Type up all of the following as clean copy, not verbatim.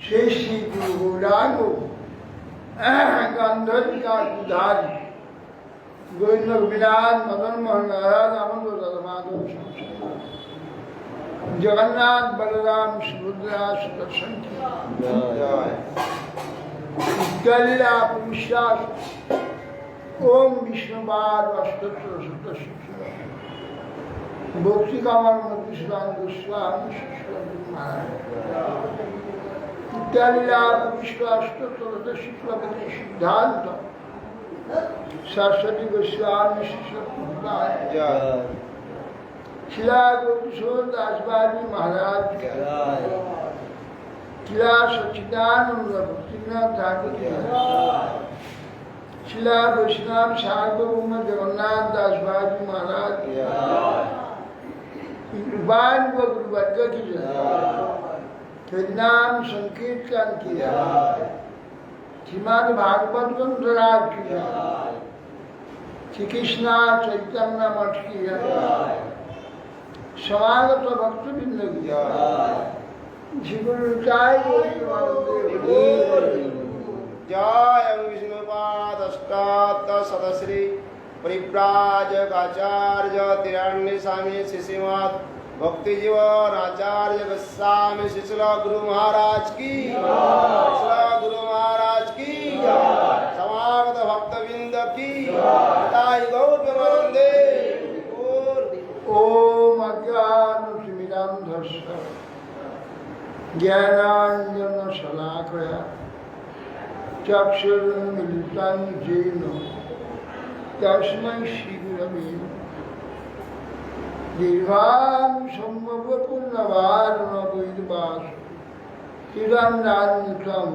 সেই শ্রী গুরু গৌরাঙ্গ গান্ধর্বিকা উদ্ধার গোবিন্দ বিরাট মদন মোহন নারায়ণ আনন্দ দাদা মাধব জগন্নাথ বলরাম সুভদ্রা সুদর্শন বিদ্যালীলা বিশ্বাস ওম বিষ্ণুবাদ অষ্টত্র সদস্য ভক্তি কামার মধুসূদন গোস্বামী বিদ্যালীলা বিষ্ণু অষ্টত্র শুক্লপতি সিদ্ধান্ত सरस्वती गोस्वामी शिला गोकिशोर दासबाजी महाराज शिला सच्चिदानंद भक्तिनाथ ठाकुर शिला वैष्णव सार्वभौम जगन्नाथ दासबाजी महाराज बाल गुरुवर्ग की नाम संकीर्तन किया श्रीमद् भागवत ग्रंथराज की श्री कृष्ण चैतन्य मठ की समागत भक्तवृंद की श्री गुरु जय विष्णुपाद अष्टादश सदश्री परिव्राजकाचार्य तिरान्य स्वामी श्रीमद भक्ति जीवन आचार्य गोस्वामी शिशुल गुरु महाराज की गुरु महाराज की समागत भक्तवृंद की गौर वंदे ओम अज्ञानतिमिरान्धस्य ज्ञानाञ्जनशलाकया चक्षुरुन्मिलितं येन तस्मै श्रीगुरवे दीर्घां सम्भवपुर्नवारुणवैर्वास चिरञ्जान्वितं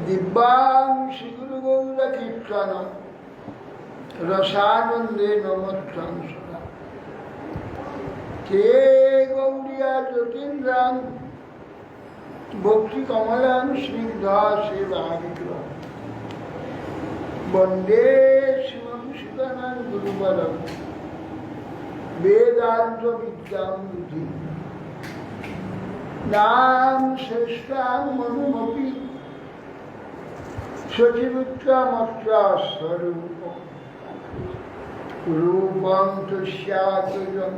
दिव्यां श्रीगुरुगौरकीर्तनं रसानन्देन मत्तं सदा ते गौर्या ज्योतिन्द्रां भक्तिकमलं स्निग्धासेवाविग्रहं वन्दे शिवं शिवनं गुरुवरं वेदांत विद्यां बुद्धि नाम श्रेष्ठां मनुमपि सचिवुत्तमत्रा स्वरूपं रूपं तुष्यातुजं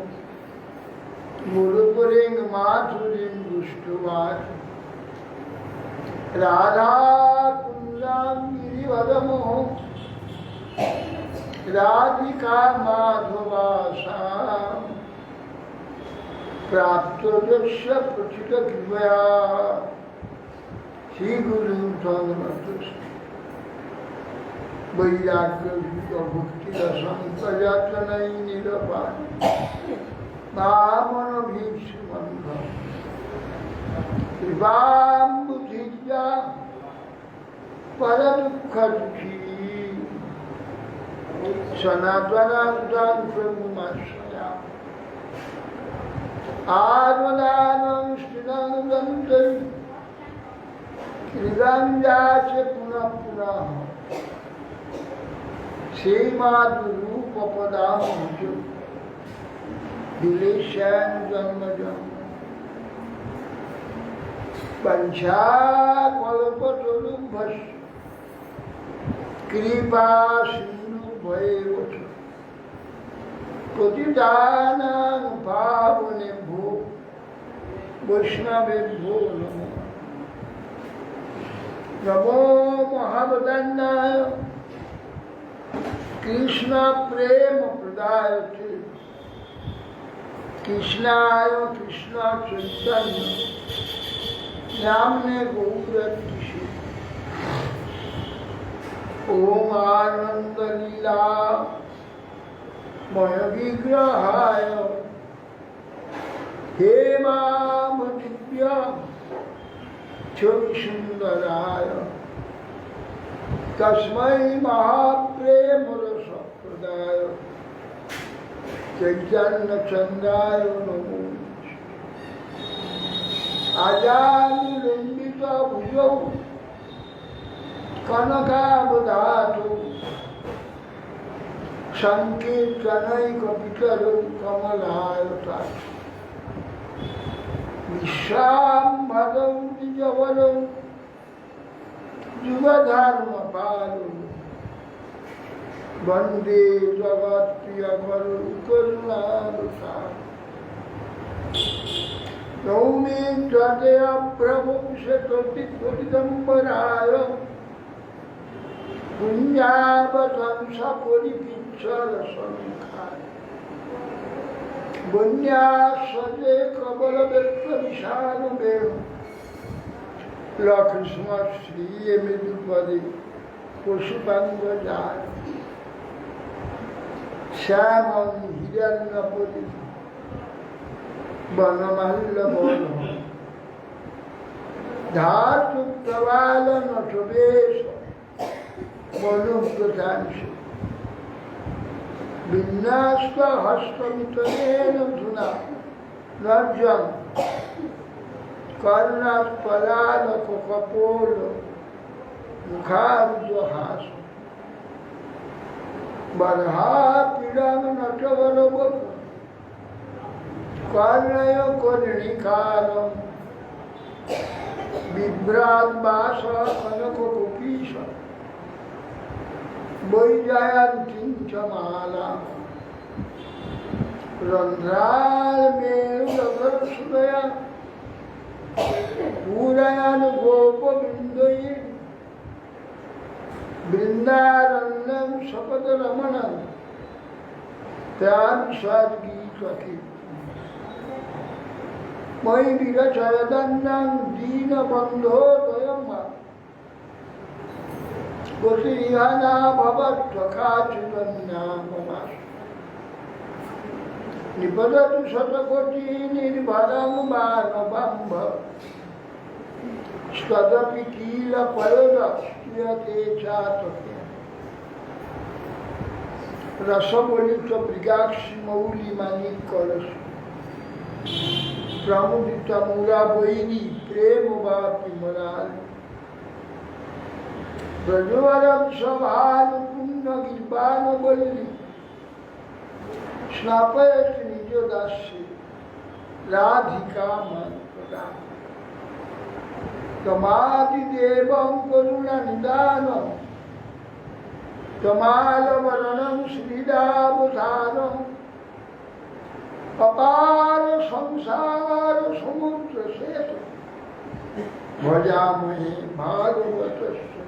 मुरुपरिं माधुरीं दुष्टवाच राधा कुञ्जां गिरिवदमोह राधिका माधवासा प्राप्त दर्श प्रचित कृपया श्री गुरु वैराग्य भक्ति रसम प्रजातनई निरपान बामन भीष्मंध कृपां बुद्धिज्ञा पर दुख दुखी सनातनां ब्रह्मश्रया आत्मदानं श्रीनन्दन्तं कृगञ्जाच पुनः पुनः श्रीमाधुरूपपदामोच दिलेशान् जन्म जन्म पञ्चाकल्पतरुभ्यश्च कृपा भयवच प्रतिदानं पावनेभ्यो वैष्णवेभ्यो नमो नमो महावदन्नाय कृष्ण प्रेम प्रदायते कृष्णाय कृष्ण चैतन्य नाम्ने गौरतिषे ओम आनंद लीला मय विग्रहाय हे माम दिव्य छवि सुंदराय तस्मै महाप्रेम रस प्रदाय चैतन्य चंद्राय नमो आजानु लंबित भुजौ कनकावदातु संकीर्तनैकपितरौ कमलायताक्षु विश्वाम्भरं द्विजवरं युगधर्मपालं वन्दे जगत्प्रियकरं करुणावतारम् नौमि त्वदया प्रभुंशतोदिगम्बराय पुण्यावतंसपरिपिच्छरसङ्खाय वन्यासजे कबलवेत्तविशालमेव लक्ष्मणश्रीयमृदुपदे पशुपङ्गजाय श्यामं हिरण्यपदे वनमल्लबोध धातुप्रवालनटवेश मनुप्रकांश विन्यास्तहस्तमितनेन धुना नर्जन कर्णात्पलालकपोल मुखार्जहास बर्हापीडं नटवरवप कर्णय कर्णिकारं बिभ्राद्भास कनककुपीश वैजयन्तीं च मालां रन्ध्रामेरुदधर्षुदया पूरयन् गोपवृन्दये बृन्दारण्यं सपदरमणं तां सद्गीतकीर्ति मयि विरचयदन्नं दीनबन्धोदयं गोसीहना भवत्वकाचिदन्ना ममासु निपततु शतकोटिनिर्भरं मानवम्भ तदपि कीलपयोदस्यते चातके रसबलितमृगाक्षिमौलिमणिकरसु प्रमुदितमुराबैरी प्रेमवापि मराल ब्रजवरं सभानुपुण्यगिरिपानवल्ली स्नापयति निजदास्ये राधिका मां तमादिदेवं करुणनिदानं तमालवरणं श्रीरावधानं अपार संसार समुद्र सेतु भजामहे भागवतस्य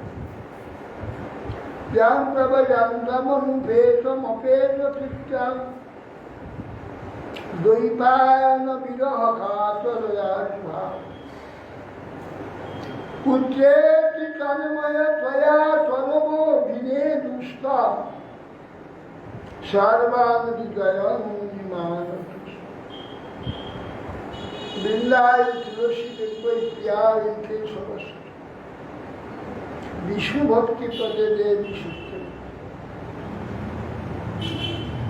यं प्रभजन्तमनुपेतमपेतकृत्यं द्वैपायन विरह कातरयार्वा पुत्रेति तन्मय त्वया सर्वो विनेदुस्ता सर्वानदिगयं विमानतु बिल्लाय तुलसी देखो प्यार के समस्त विष्णु भक्ति पदे देवी सुत्र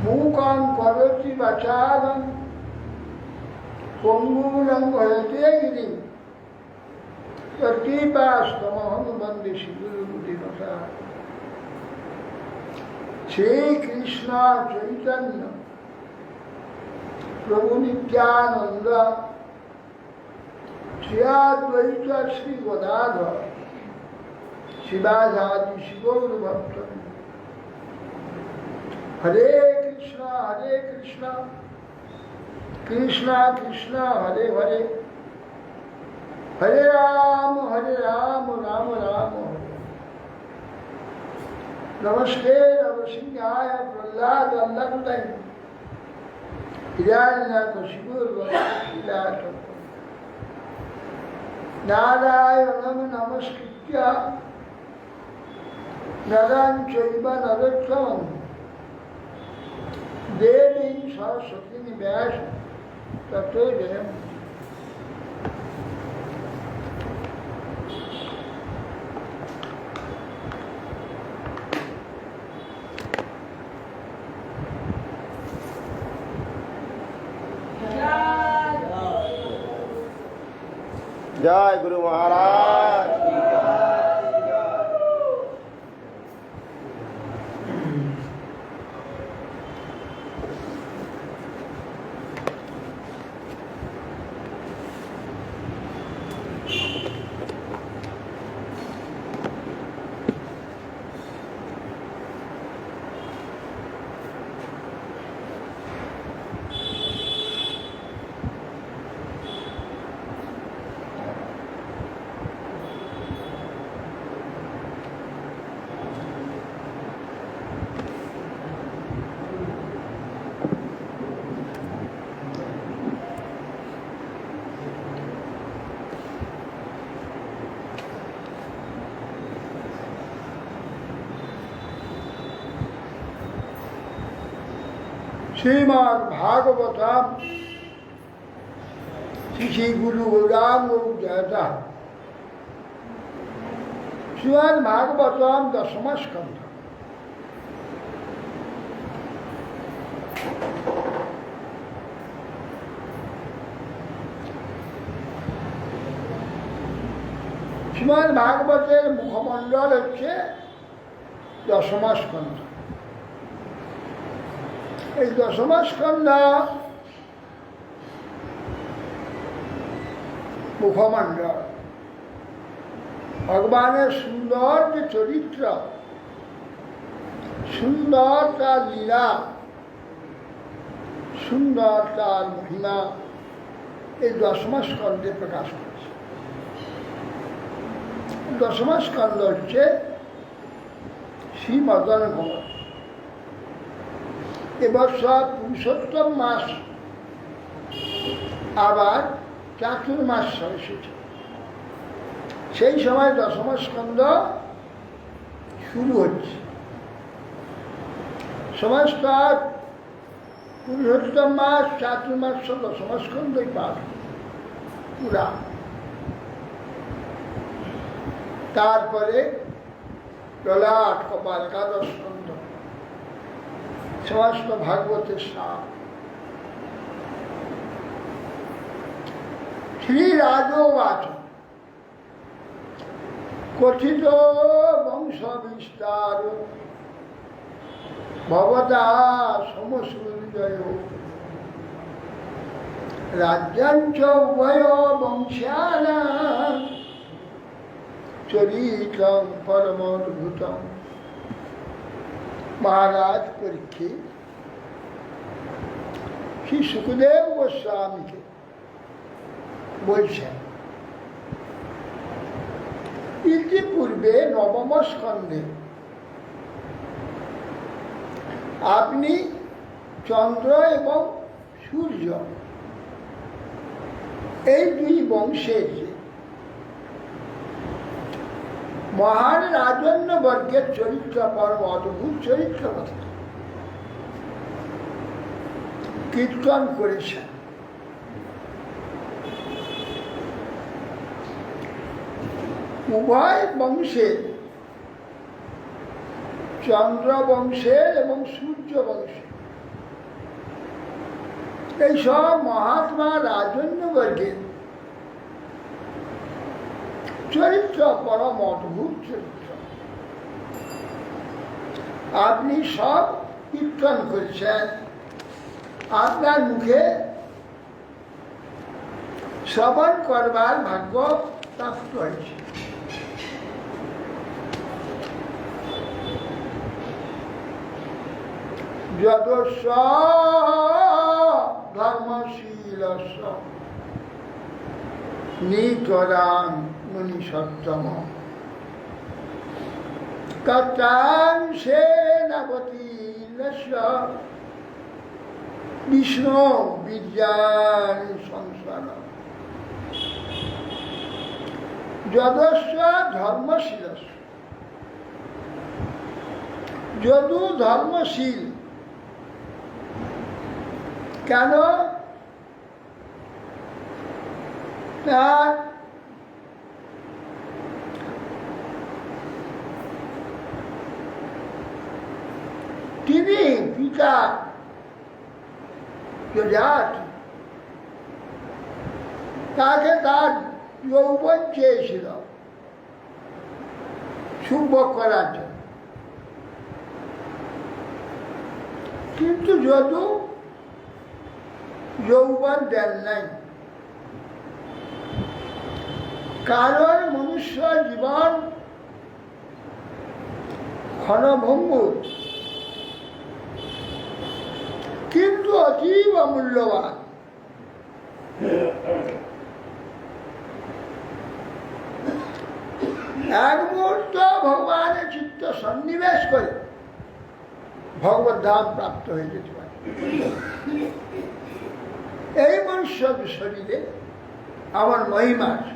मूकां करोति वाचालं पंगुलं भजते गिरिं तत्कृपास्तमहं वन्दे श्रीगुरुदिनता श्री कृष्ण चैतन्य प्रभु नित्यानंद श्री अद्वैत श्री गदाधर शिवाजादि शिवगुर भक्त हरे कृष्णा कृष्णा कृष्णा हरे हरे हरे राम राम राम हरे नमस्ते नरसिंहाय प्रह्लाद अल्लकृतय हिरण्यकशिपुर्वशीलाय नारायणं नमस्कृत्य नरं चैव नरोत्तमं देवीं सरस्वतीं व्यासं ततो जयम्। जय गुरु महाराज की जय। শ্রীমদ্ ভাগবতম শ্রী গুরু গৌরাঙ্গ জয়তা। শ্রীমদ্ ভাগবতম দশম স্কন্ধ। শ্রীমদ্ ভাগবতের মুখমণ্ডল হচ্ছে দশম স্কন্ধ। এই দশম স্কন্ধ মুখমণ্ডল ভগবানের সুন্দর যে চরিত্র, সুন্দর তার লীলা, সুন্দর তার মহিমা এই দশম স্কন্ধে প্রকাশ করেছে। দশম স্কন্ধ হচ্ছে শ্রী মদন মোহন। এবছর পুরুষোত্তম মাস আবার চাতুর্মাস এসেছে, সেই সময় দশম স্কন্ধ শুরু হচ্ছে। সমস্ত পুরুষোত্তম মাস, চাতুর্মাস দশম স্কন্ধই পাঠ পুরা। তারপরে ললাট কপাল একাদশ স্কন্ধ, সমস্ত ভাগবতের সার। শ্রী রাজবাচ কথিত বংশ বিস্তার ভবতা সমসূর্যয় রাজ্যাঞ্চ উভয় বংশানাং চরিতং পরমদ্ভুতম। মহারাজ পরীক্ষিত শ্রী সুখদেব গোস্বামীকে বলছেন, ইতিপূর্বে নবম স্কন্ধে আপনি চন্দ্র এবং সূর্য এই দুই বংশের মহান রাজন্য বর্গের চরিত্র, পরম অদ্ভুত চরিত্র কথা কীর্তন করেছেন। উভয় বংশের, চন্দ্র বংশের এবং সূর্য বংশের এই সব মহাত্মা রাজন্য বর্গের চরিত্র পরম অদ্ভুত চরিত্র আপনি সব কীর্তন করেছেন, আপনার মুখে শ্রবণ করবার ভাগ্য প্রাপ্ত হয়েছে। যদস্য ধর্মশীলস্য নিতরাং মুনিসত্তম কর্তাংশেনাবতীর্ণস্য বিষ্ণু বিদ্যানি সংসার। যদস্য ধর্মশীলস্য, যদু ধর্মশীল। কেন? তার তিনি পিতা যজাতি, তাকে তার যৌবন চেয়েছিল সুভোগ করার জন্য, কিন্তু যদু যৌবন দেন নাই। কারণ মনুষ্য জীবন ক্ষণভঙ্গুর, কিন্তু অতীব মূল্যবান। এক মুহূর্ত ভগবানের চিত্ত সন্নিবেশ করে ভগবত ধাম প্রাপ্ত হয়ে যেতে পারে। এই মনুষ্য শরীরে আমার মহিমা আছে।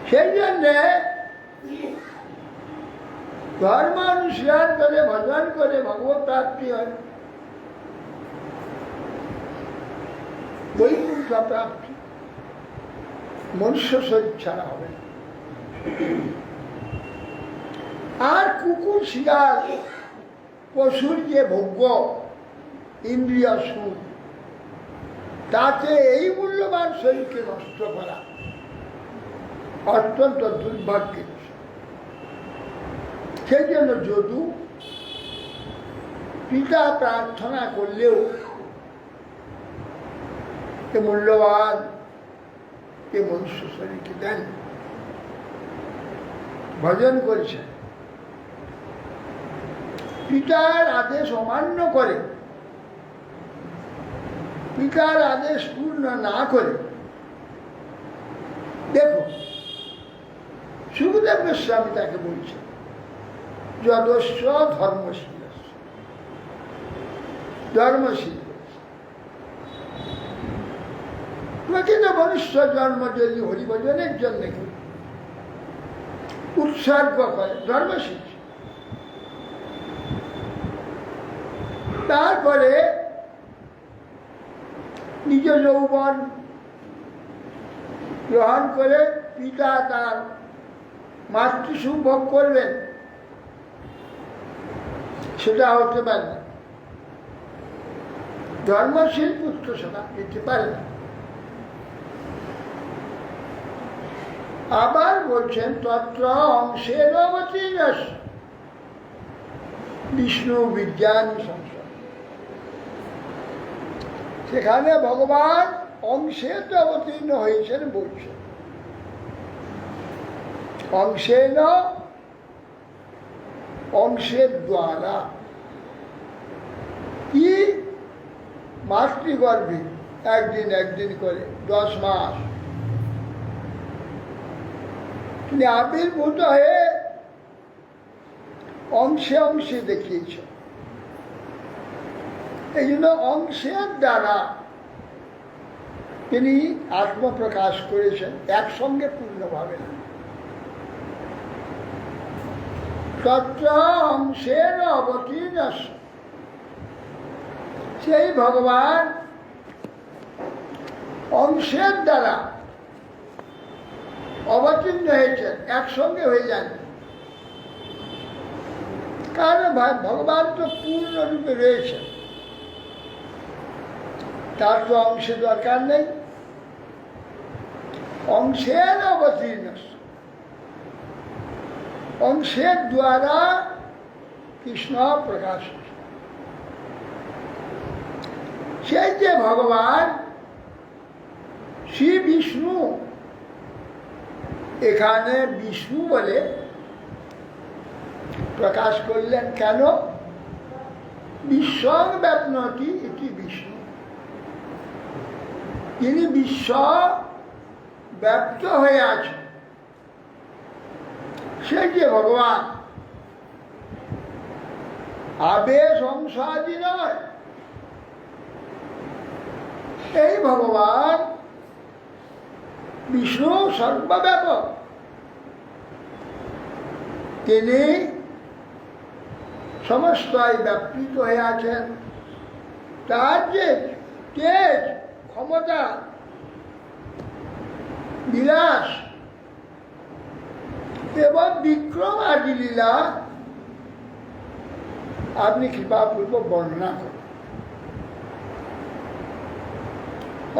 সেই জন্যে ধর্ম অনুশীলন করে ভজন করে ভগবত প্রাপ্তি হয়, বৈকুণ্ঠ প্রাপ্তি মনুষ্য শরীর ছাড়া হবে না। আর কুকুর শিয়াল পশুর যে ভোগ্য ইন্দ্রিয় সুখ, তাতে এই মূল্যবান শরীরকে নষ্ট করা অত্যন্ত দুর্ভাগ্যের বিষয়। সেই জন্য যদু পিতা প্রার্থনা করলেও এ মূল্যবান এ মনুষ্য শরীরকে দেন, ভজন করেছেন। পিতার আদেশ অমান্য করে, পিতার আদেশ পূর্ণ না করে, দেখো সুখদেব গোস্বামী তাকে বলছে যদস্য ধর্মশীল, ধর্মশীল প্রকৃত মনুষ্য জন্ম যদি হরিভজনের জন্য উৎসর্গ করে ধর্মশীল, তারপরে নিজ যৌবন গ্রহণ করে পিতা তার মাতৃসুখ ভোগ করবেন, সেটা হতে পারে না। ধর্মশীল পুত্র সেটা দিতে পারে না। আবার বলছেন তত্র অংশের অবতীর্ণ বিষ্ণু বিজ্ঞানী সংসার, সেখানে ভগবান অংশের অবতীর্ণ হয়েছেন বলছেন। অংশের অংশের দ্বারা কি মাতৃগর্ভে একদিন একদিন করে 10 মাস তিনি আবির্ভূত হয়ে অংশে অংশে দেখিয়েছ। এই জন্য অংশের দ্বারা তিনি আত্মপ্রকাশ করেছেন, একসঙ্গে পূর্ণভাবে না। তত্র অংশের অবতীর্ণ, সেই ভগবান অংশের দ্বারা অবতীর্ণ হয়েছেন, একসঙ্গে হয়ে যান। কারণ ভগবান তো পূর্ণরূপে রয়েছেন, তার তো অংশে দরকার নেই। অংশের অবতীর্ণ, অংশের দ্বারা কৃষ্ণ প্রকাশ, সেই যে ভগবান শ্রী বিষ্ণু, এখানে বিষ্ণু বলে প্রকাশ করলেন কেন? বিশ্বং ব্যাপনতি এটি বিষ্ণু, তিনি বিশ্ব ব্যাপ্ত হয়ে আছেন। সেই যে ভগবান আবেশ অংশাদি নয়, এই ভগবান বিষ্ণু সর্বব্যাপক, তিনি সমস্তই ব্যাপৃত হয়ে আছেন। তার যে তেজ, ক্ষমতা, বিলাস এবং বিক্রম আদি লীলা আপনি কৃপাপূর্বক বর্ণনা করেন।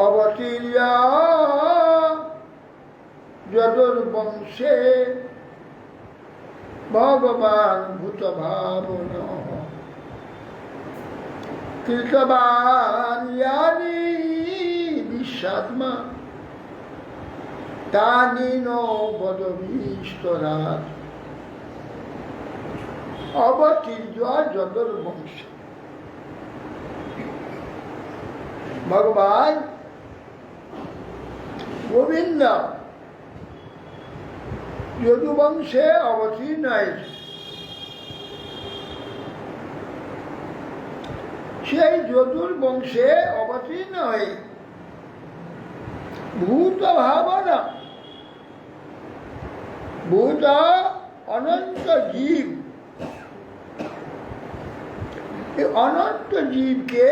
অবতীর্য যদুর্বংশে ভগবান ভূত ভাবন কৃতবান ইয়ানি বিশ্বাত্মা তানি নো বদবিস্তরাত। অবতীর্য যদুর্বংশে, ভগবান গোবিন্দ যদুবংশে অবতীর্ণ হয়েছে। সেই যদুর্বংশে অবতীর্ণ হয়ে ভূত ভাবনা, ভূত অনন্ত জীব এই অনন্ত জীবকে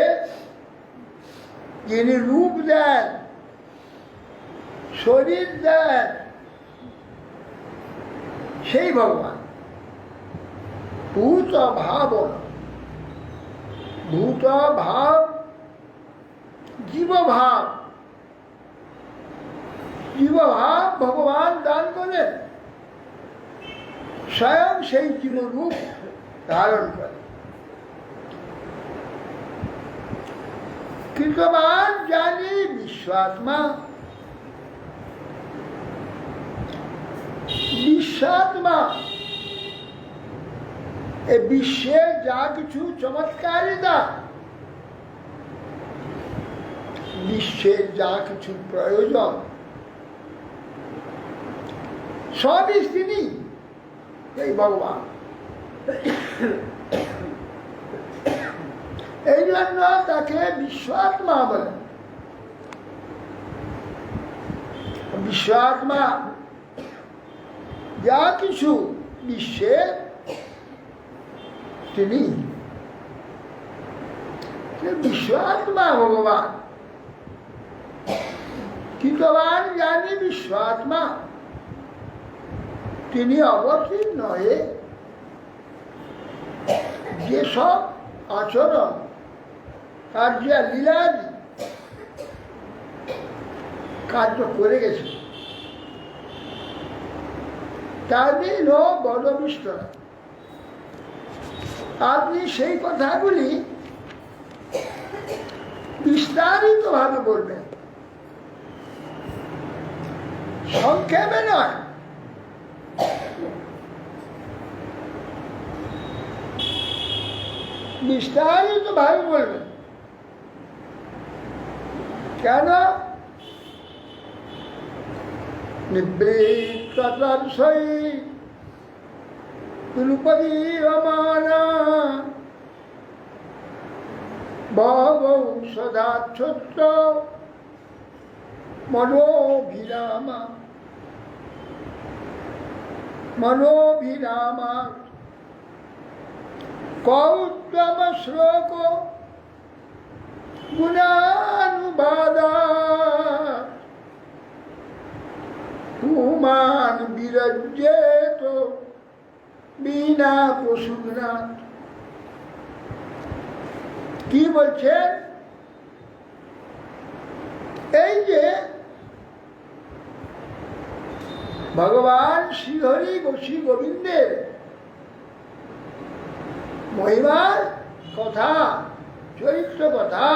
যিনি রূপ দেন, শরীর দেন, সেই ভগবান। ভূত ভাব, ভূত ভাব, জীবভাব, জীবভাব ভগবান দান করেন, স্বয়ং সেই জীবরূপ ধারণ করে। কৃতবান জানি বিশ্বাত্মা, বিশ্বাত্মা এ বিশ্বে যা কিছু চমৎকারিতা, বিশ্বের যা কিছু প্রয়োজন, সবই তিনি, এই ভগবান। এই জন্য তাকে বিশ্বাত্মা বলে। বিশ্বাত্মা যা কিছু বিশ্বে তিনি, বিশ্বাত্মা ভগবান। কৃতবান জ্ঞানী বিশ্বাত্মা, তিনি অবতীর্ণ হয়ে যেসব আচরণ, কার্য, লীলাদি কার্য করে গেছে, তাদের বদবিষ্ট না। আপনি সেই কথাগুলি বিস্তারিত ভাবে বলবেন, সংক্ষেপে নয়। বিস্তারিত ভাবে বলবেন। কেন? নিবৃত্তদর্শৈ রূপদীয়মানা ভবৌ সদাচ্ছত্র মনোভিরামা, মনোভিরামা কৌত্তম শ্লোক গুণানুবাদা হুমান বিরজ্যেত বিনা পশুনাথ। কি বলছেন? এই যে ভগবান শ্রীহরি শ্রী গোবিন্দের মহিমার কথা, চরিত্র কথা,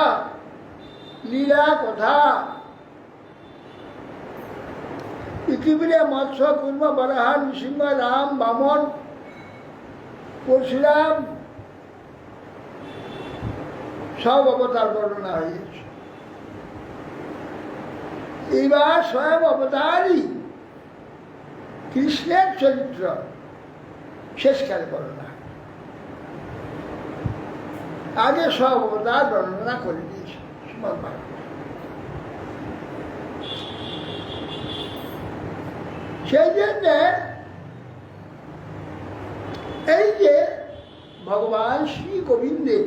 লীলা কথা, পৃথিবীরে মৎস্য, কুর্ম, বরাহ, নৃসিংহ, রাম, বামন, পরশুরাম সব অবতার বর্ণনা হয়েছে। এইবার স্বয়ং অবতারই কৃষ্ণের চরিত্র শেষকালে বর্ণনা। আগে সব অবতার বর্ণনা করে দিয়েছে শ্রীমদ্ ভাগবত। সেই জন্য এই যে ভগবান শ্রী গোবিন্দের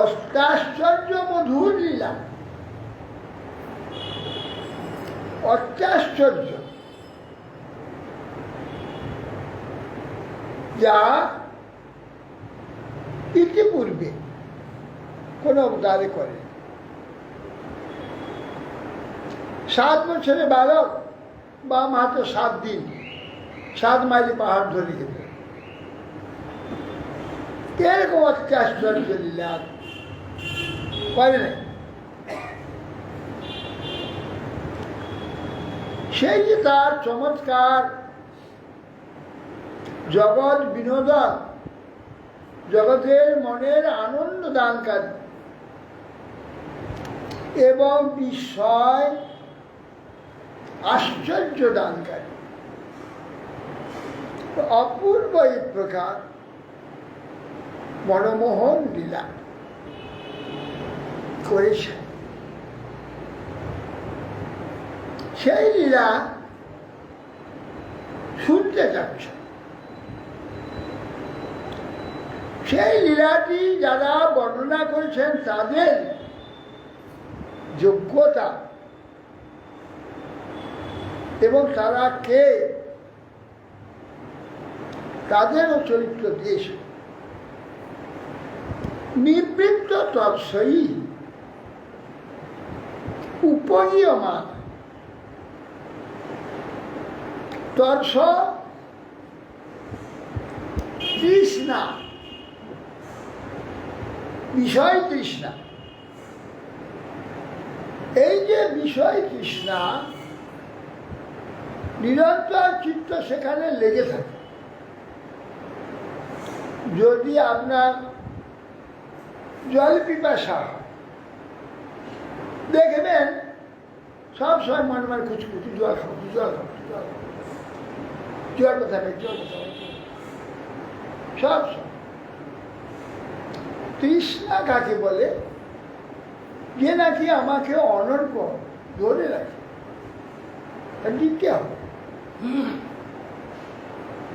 অষ্টাশ্চর্য মধুর লীলা, অত্যাশ্চর্য, যা ইতিপূর্বে কোন অবতারে করে। 7 বছরের বালক বাম হাতে 7 দিন 7 মাইল পাহাড় ধরে গেছে। এরকম অত্যাশ্চর্য লীলা করে না। সেই যে তার চমৎকার জগৎ বিনোদন, জগতের মনের আনন্দ দানকারী এবং বিস্ময় আশ্চর্য দানকারী অপূর্ব এই প্রকার মনমোহন লীলা করেছে। সেই লীলা শুনতে যাচ্ছে, সেই লীলাটি যারা বর্ণনা করেছেন তাদের যোগ্যতা এবং তারা কে তাদেরও চরিত্র দিয়েছে। নিবৃত্ত তৎসই উপনীয়মান তৎস তৃষ্ণা, বিষয় তৃষ্ণা। এই যে বিষয় তৃষ্ণা, নিরন্তর চিত্ত সেখানে লেগে থাকে। যদি আপনার জল পিপাসা দেখবেন সব সময় মনে মনে খুচখুচি, জল খাবো, জল খাবো, জল খাবো, জল কথা নেই, জল কথা নেই, সব সময়। তৃষ্ণা কাকে বলে? যে নাকি আমাকে অনর্ক ধরে রাখে, দিতে হবে,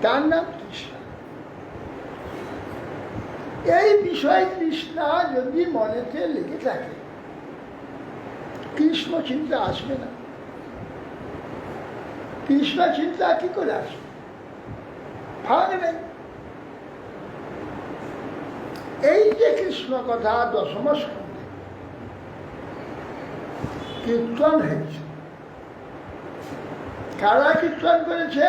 তার নাম তৃষ্ণা। এই বিষয় তৃষ্ণা যদি মনেতে লেগে থাকে, কৃষ্ণ চিন্তা আসবে না। কৃষ্ণ চিন্তা কি করে আসবে? ভাগ নেই। এই যে কৃষ্ণ কথা দশম স্কন্ধে কীর্তন হয়েছে, কারা কীর্তন করেছে?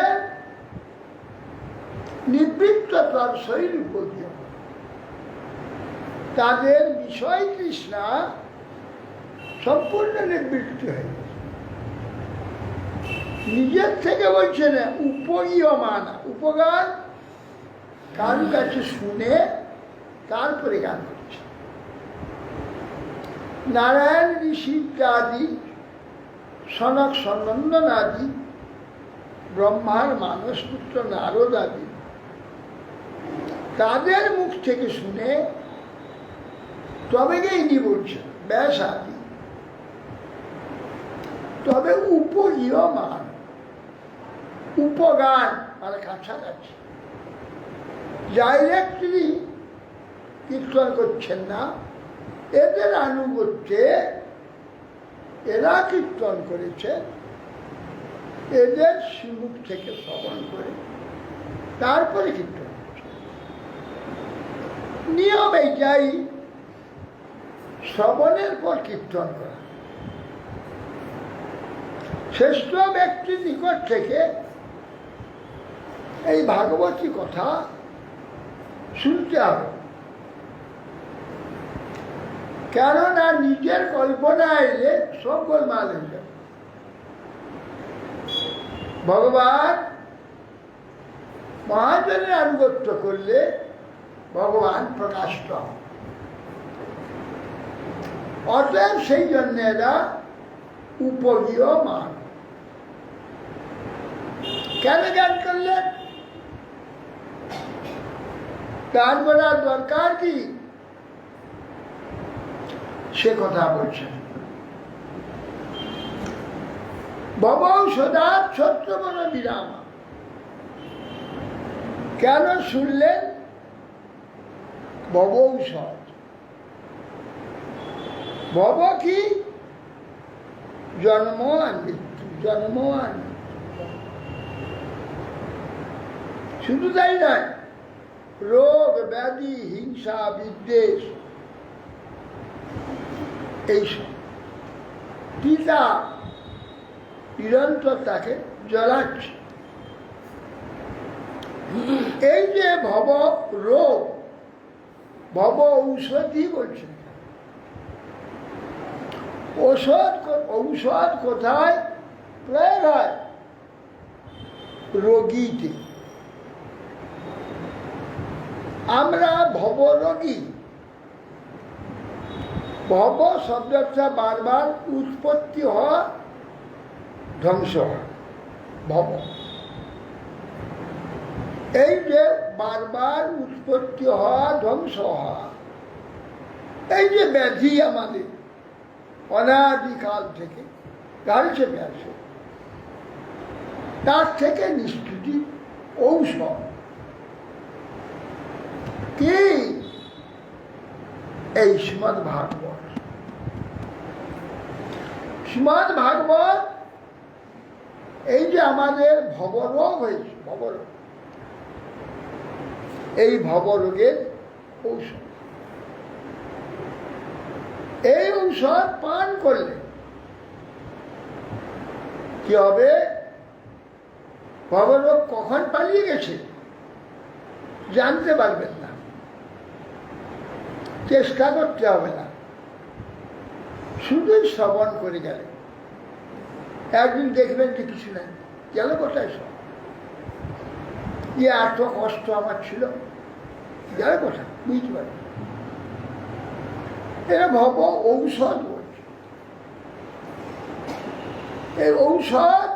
নিবৃত্ত তৎসই উপনীয়, তাদের বিষয় তৃষ্ণা সম্পূর্ণ নিবৃত্তি হয়ে গেছে। নিজের থেকে বলছে না, উপনীয়মান, উপগান কারো কাছে শুনে তারপরে গান করছে। নারায়ণ ঋষি ইত্যাদি, সনক সনন্দন আদি, ব্রহ্মার মানসপুত্র নারদ আদি, তাদের মুখ থেকে শুনে তবে ইনি বলছেন, ব্যাস আদি। তবে উপনীয়মান, উপগান মানে কাছাকাছি, ডাইরেক্টলি কীর্তন করছেন না, এদের আনুগত্যে এরা কীর্তন করেছে, এদের শ্রীমুখ থেকে শ্রবণ করে তারপরে কীর্তন করছে। নিয়ম এইটাই, শ্রবণের পর কীর্তন করা। শ্রেষ্ঠ ব্যক্তির নিকট থেকে এই ভাগবতী কথা শুনতে হবে, কেননা নিজের কল্পনা এলে সব গোলমাল হয়ে যাবে। ভগবান মহাজনের আনুগত্য করলে ভগবান প্রকাশিত হন। অতএব সেই জন্য এরা উপনীয়মান। কেন জ্ঞান করলেন? গান করার দরকার কি সে কথা বলছেন। ভবৌষধা ছত্রবন বিরাম, কেন শুনলেন? ভবৌষধ, ভব কি? জন্ম আর মৃত্যু, জন্ম আর মৃত্যু। শুধু তাই নয়, রোগ ব্যাধি, হিংসা, বিদ্বেষ, এইসব পিতা নিরন্তর তাকে জ্বলাচ্ছে। এই যে ভব রোগ, ভব ঔষধি বলছে। ঔষধ কোথায় প্রয়োগ হয়? রোগীতে। আমরা ভবরোগী। ভব শব্দটা বারবার উৎপত্তি হওয়া, ধ্বংস হওয়া, ভব। এই যে বারবার উৎপত্তি হওয়া, ধ্বংস হওয়া, এই যে ব্যাধি আমাদের অনাদিকাল থেকে গাড়ি চেপে আসে, তার থেকে নিষ্কৃতি ঔষধ কি? এই শ্রীমদ্ ভাগবত। শ্রীমদ্ ভাগবত এই যে আমাদের ভবরোগ হয়েছে, ভবরোগ, এই ভবরোগের ঔষধ। এই ঔষধ পান করলে কি হবে? ভবরোগ কখন পালিয়ে গেছে জানতে পারবেন না, চেষ্টা করতে হবে না, শুধুই শ্রবণ করে গেলে একদিন দেখবেন যে কিছু নাই, গেল কোথায় সব, যে এত কষ্ট আমার ছিল গেল কোথায় বুঝতে পারি। এরা ভব ঔষধ বলছে। এই ঔষধ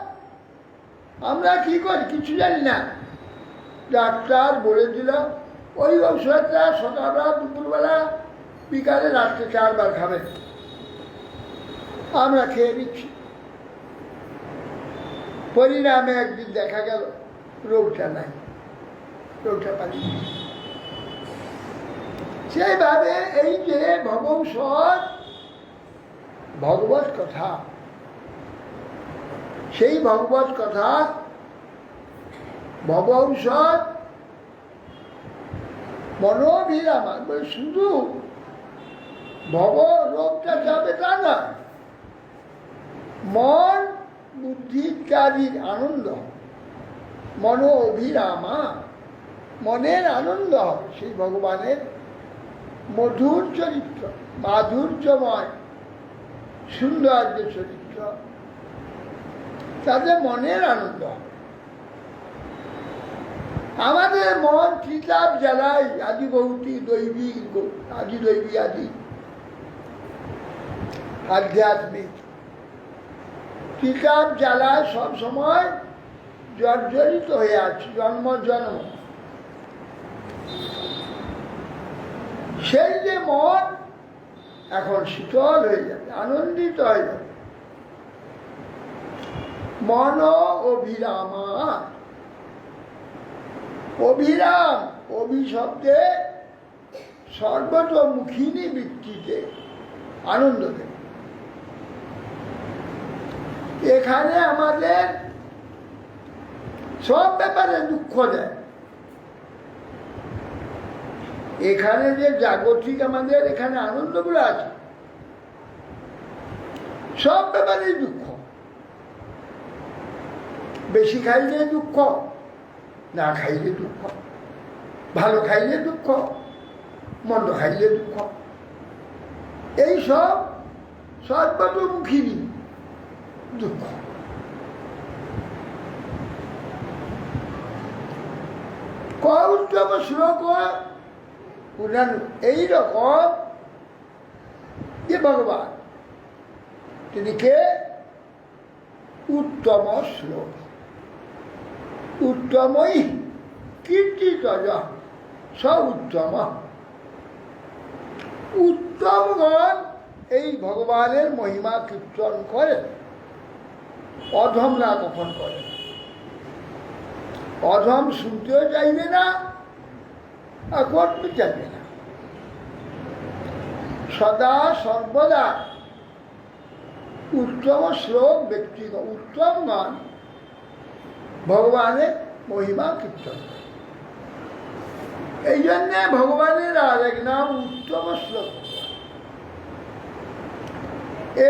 আমরা কি করি কিছু জানি না, ডাক্তার বলে দিল ওই ঔষধটা সকালবেলা, দুপুরবেলা, বিকালে, রাত্রে 4 বার খাবেন, আমরা খেয়ে নিচ্ছি। পরিণামে একদিন দেখা গেল রোগটা নাই, রোগটা পালিয়ে গেছে। সেইভাবে এই যে ভবৌষধ ভগবত কথা, সেই ভগবত কথা ভবৌষধ মনোভিরামান, শুধু ভব রোগটা যাবে তা না, মন বুদ্ধি ইত্যাদির আনন্দ, মনো অভিরামা, মনের আনন্দ হবে সেই ভগবানের মধুর চরিত্র, মাধুর্যময় সুন্দর যে চরিত্র, তাতে মনের আনন্দ হবে। আমাদের মন কিতাব জ্বালায়, আদি ভৌতিক, দৈবিক, আদি দৈবিক, আদি আধ্যাত্মিক কিতাব জ্বালায় সব সময় জর্জরিত হয়ে আছে, জন্ম জন্ম। সেই যে মন এখন শীতল হয়ে যাবে, আনন্দিত হয়ে যাবে। মন অভিরামা, অভিরাম, অভিশব্দে সর্বতোমুখিনী বৃত্তিতে আনন্দ দেবে। এখানে আমাদের সব ব্যাপারে দুঃখ দেয়। এখানে যে জাগতিক আমাদের এখানে আনন্দগুলো আছে, সব ব্যাপারে দুঃখ। বেশি খাইলে দুঃখ, না খাইলে দুঃখ, ভালো খাইলে দুঃখ, মন্দ খাইলে দুঃখ। এই সব সর্বতোমুখিনী দুঃখ। কৌস্তব শ্লোক এইরকম যে ভগবান তিনি কে? উত্তম শ্লোক, উত্তমই কীর্তিত স উত্তম। উত্তমগণ এই ভগবানের মহিমা কীর্তন করেন, অধমরা কখন করে? অধম শুনতেও চাইবে না আর করতে চাইবে না। সদা সর্বদা উত্তম শ্লোক ব্যক্তিগত উত্তমগণ ভগবানের মহিমা কীর্তন করে। এই জন্যে ভগবানের আর এক নাম উত্তম শ্লোক।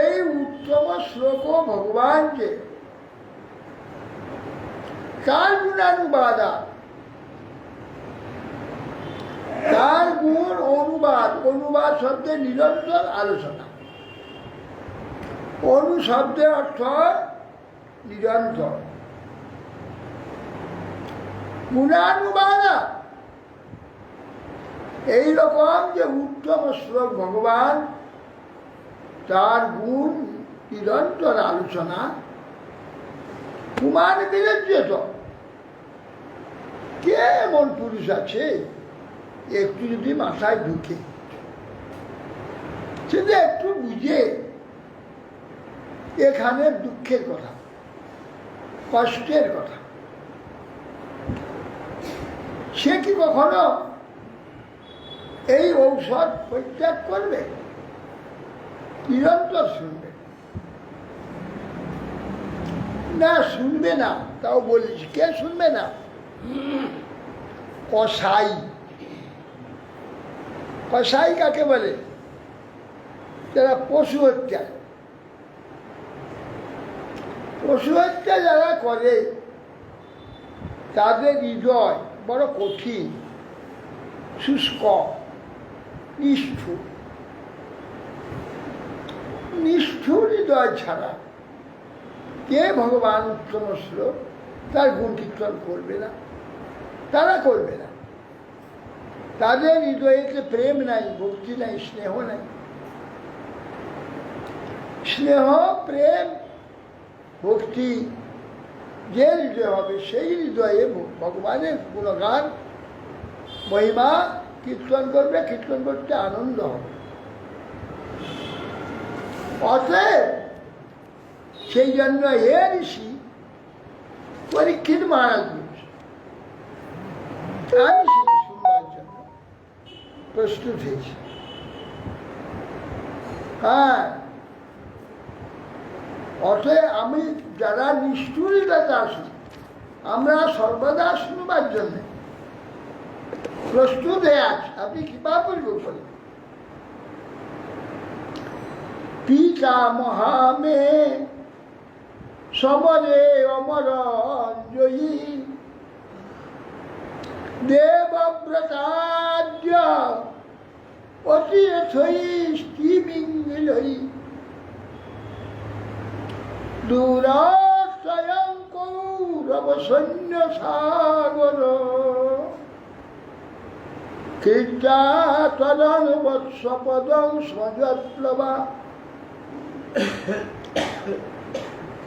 এই উত্তম শ্লোক ভগবান যে কার গুণানুবাদা, তার গুণ অনুবাদ, অনুবাদ শব্দের নিরন্তর আলোচনা, অনু শব্দের অর্থ নিরন্তর, গুণানুবাদা এইরকম যে উত্তম শ্লোক ভগবান, তার গুণ নিরন্তর আলোচনা। কুমার বিরজ্যত কে এমন পুরুষ আছে একটু যদি মাথায় ঢুকে, সেটা একটু বুঝে এখানে দুঃখের কথা, কষ্টের কথা, সে কি কখনো এই ঔষধ পরিত্যাগ করবে, নিরন্তর শুনবে না, শুনবে না তাও বলেছি, কে শুনবে না? কসাই। কসাই কাকে বলে? যারা পশু হত্যা, পশু হত্যা যারা করে তাদের হৃদয় বড় কঠিন, শুষ্ক, নিষ্ঠুর। নিষ্ঠুর হৃদয় ছাড়া কে ভগবান উত্তম শ্লোক তার গুণ কীর্তন করবে না? তারা করবে না। তাদের হৃদয়েতে প্রেম নাই, ভক্তি নাই, স্নেহ নাই। স্নেহ, প্রেম, ভক্তি যে হৃদয় হবে সেই হৃদয়ে ভগবানের গুণগান মহিমা কীর্তন করবে, কীর্তন করতে আনন্দ হবে। অতএব সেই জন্য হে ঋষি পরীক্ষিত মহারাজ বলছে, আমি সেটা শুনবার জন্য প্রস্তুত হয়েছি। হ্যাঁ, অতএব আমি যারা নিষ্ঠুরিতাতে আসি, আমরা সর্বদা শুনবার জন্য প্রস্তুত হয়ে আছি। আপনি কৃপা পূর্বক করেন। পিতা মহামে সমরে অমর জয়ী দেবব্রতাদ্য অতি স্ত্রীমিঙ্গলই দূরস্বয়ং কৌরব সৈন্য সাগর কীর্তা তদং বৎসপদং সজৎপ্লবা।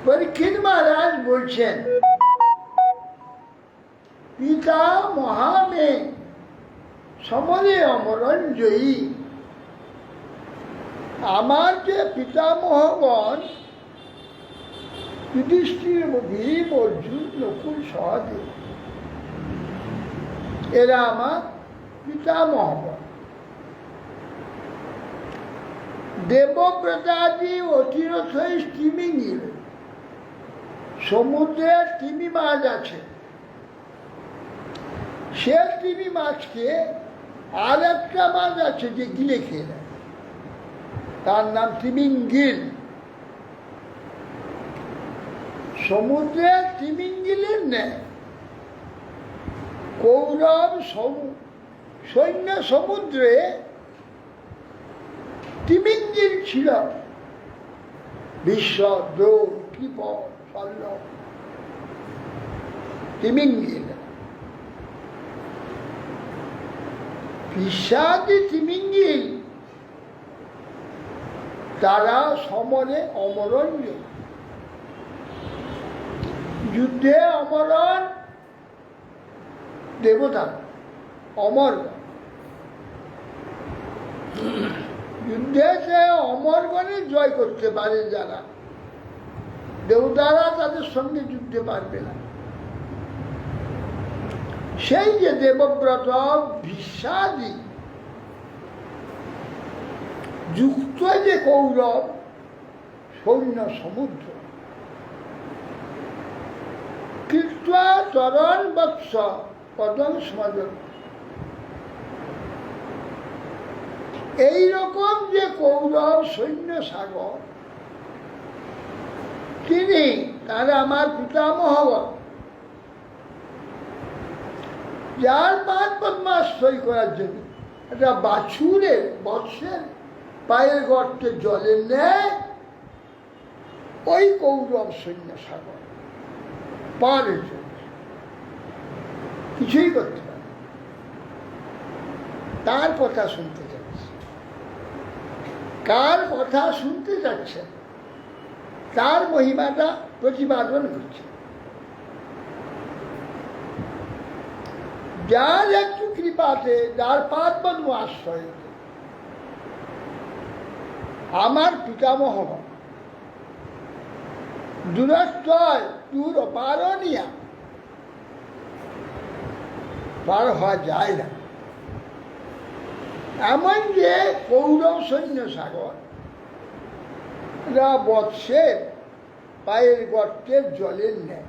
পরীক্ষিত মহারাজ বলছেন, পিতা মহামে সমরে অমরঞ্জয়ী, আমার যে পিতামহগণ যুধিষ্ঠির, ভীম, অর্জুন, নকুল, সহদেব, এরা আমার পিতামহগণ। দেবব্রতাদি অতিরথই তিমিঙ্গিল, সমুদ্রের তিমি মাছ আছে, সে তিমি মাছকে আর একটা মাছ আছে যে গিলে খেয়ে নেয়, তার নাম তিমিঙ্গিল। সমুদ্রের তিমিঙ্গিলের নেয় কৌরব সৈন্য সমুদ্রে তিমিঙ্গিল ছিল, বিশ্ব, দ্রোণ, কৃপ, শল্য, তিমিঙ্গিল। বিষাদি তিমিঙ্গিল তারা সমরে অমরঞ্জন, যুদ্ধে অমরণ দেবতা, অমর। যুদ্ধে সে অমরগণে জয় করতে পারে যারা, দেবতারা তাদের সঙ্গে যুদ্ধে পারবে না। সেই যে দেবব্রত ভীষ্মাদি যুক্ত যে কৌরব সৈন্য সমুদ্র, কীর্তা চরণ বৎস পদং সমাজন, এইরকম যে কৌরব সৈন্য সাগর, তিনি তারা আমার পিতামহগণ, যার পাদ পদ্মাশ্রয় করার জন্য একটা বাছুরের বৎসের পায়ের গর্তে জলে নেয়, ওই কৌরব সৈন্য সাগর পারের জন্য কিছুই করতে পারে। তার কথা শুনতে যাচ্ছে, কার কথা শুনতে যাচ্ছে, তার মহিমাটা প্রতিপাদন করছে। যার একটু কৃপাতে, যার পাদ পদ্ম আশ্রয়, আমার পিতামহ দূরস্থয়, দূর অপারণীয়া, পার হওয়া যায় না। এমন যে কৌরব সৈন্য সাগর বৎসের পায়ের গর্তের জলের নেয়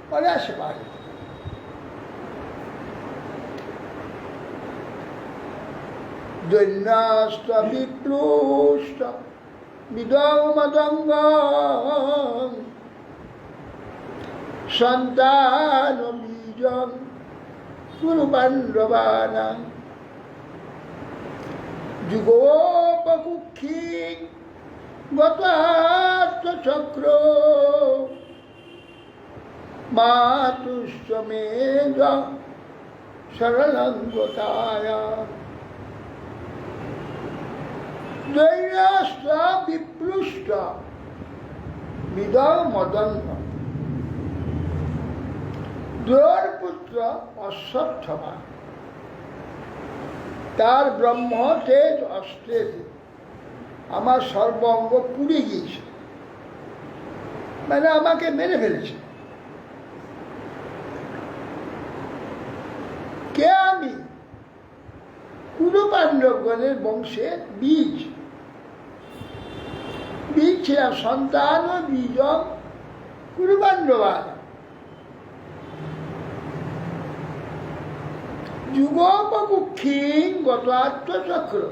পরে আসে পারে। দৈন্যাস্ত বিপ্লুষ্ট বিদমদঙ্গ সন্তান বীজম কুরুপাণ্ডবানাং যুগোপকুক্ষী গতাত্মচক্র মাতুষ্যমেধ সরলঙ্গতায় দৈন্যস্ত বিপ্লুষ্ট বিদমদঙ্গ দ্রোর পুত্র অশ্বত্থমা তার ব্রহ্ম তেজ অস্ত্রের আমার সর্বাঙ্গ পুড়ে গিয়েছে, মানে আমাকে মেরে ফেলেছে। কে আমি? কুরু পাণ্ডবগণের বংশের বীজ ছিলাম, সন্তান ও বীজম কুরু পাণ্ডবান যুগোপকুক্ষী গত আত্মচক্র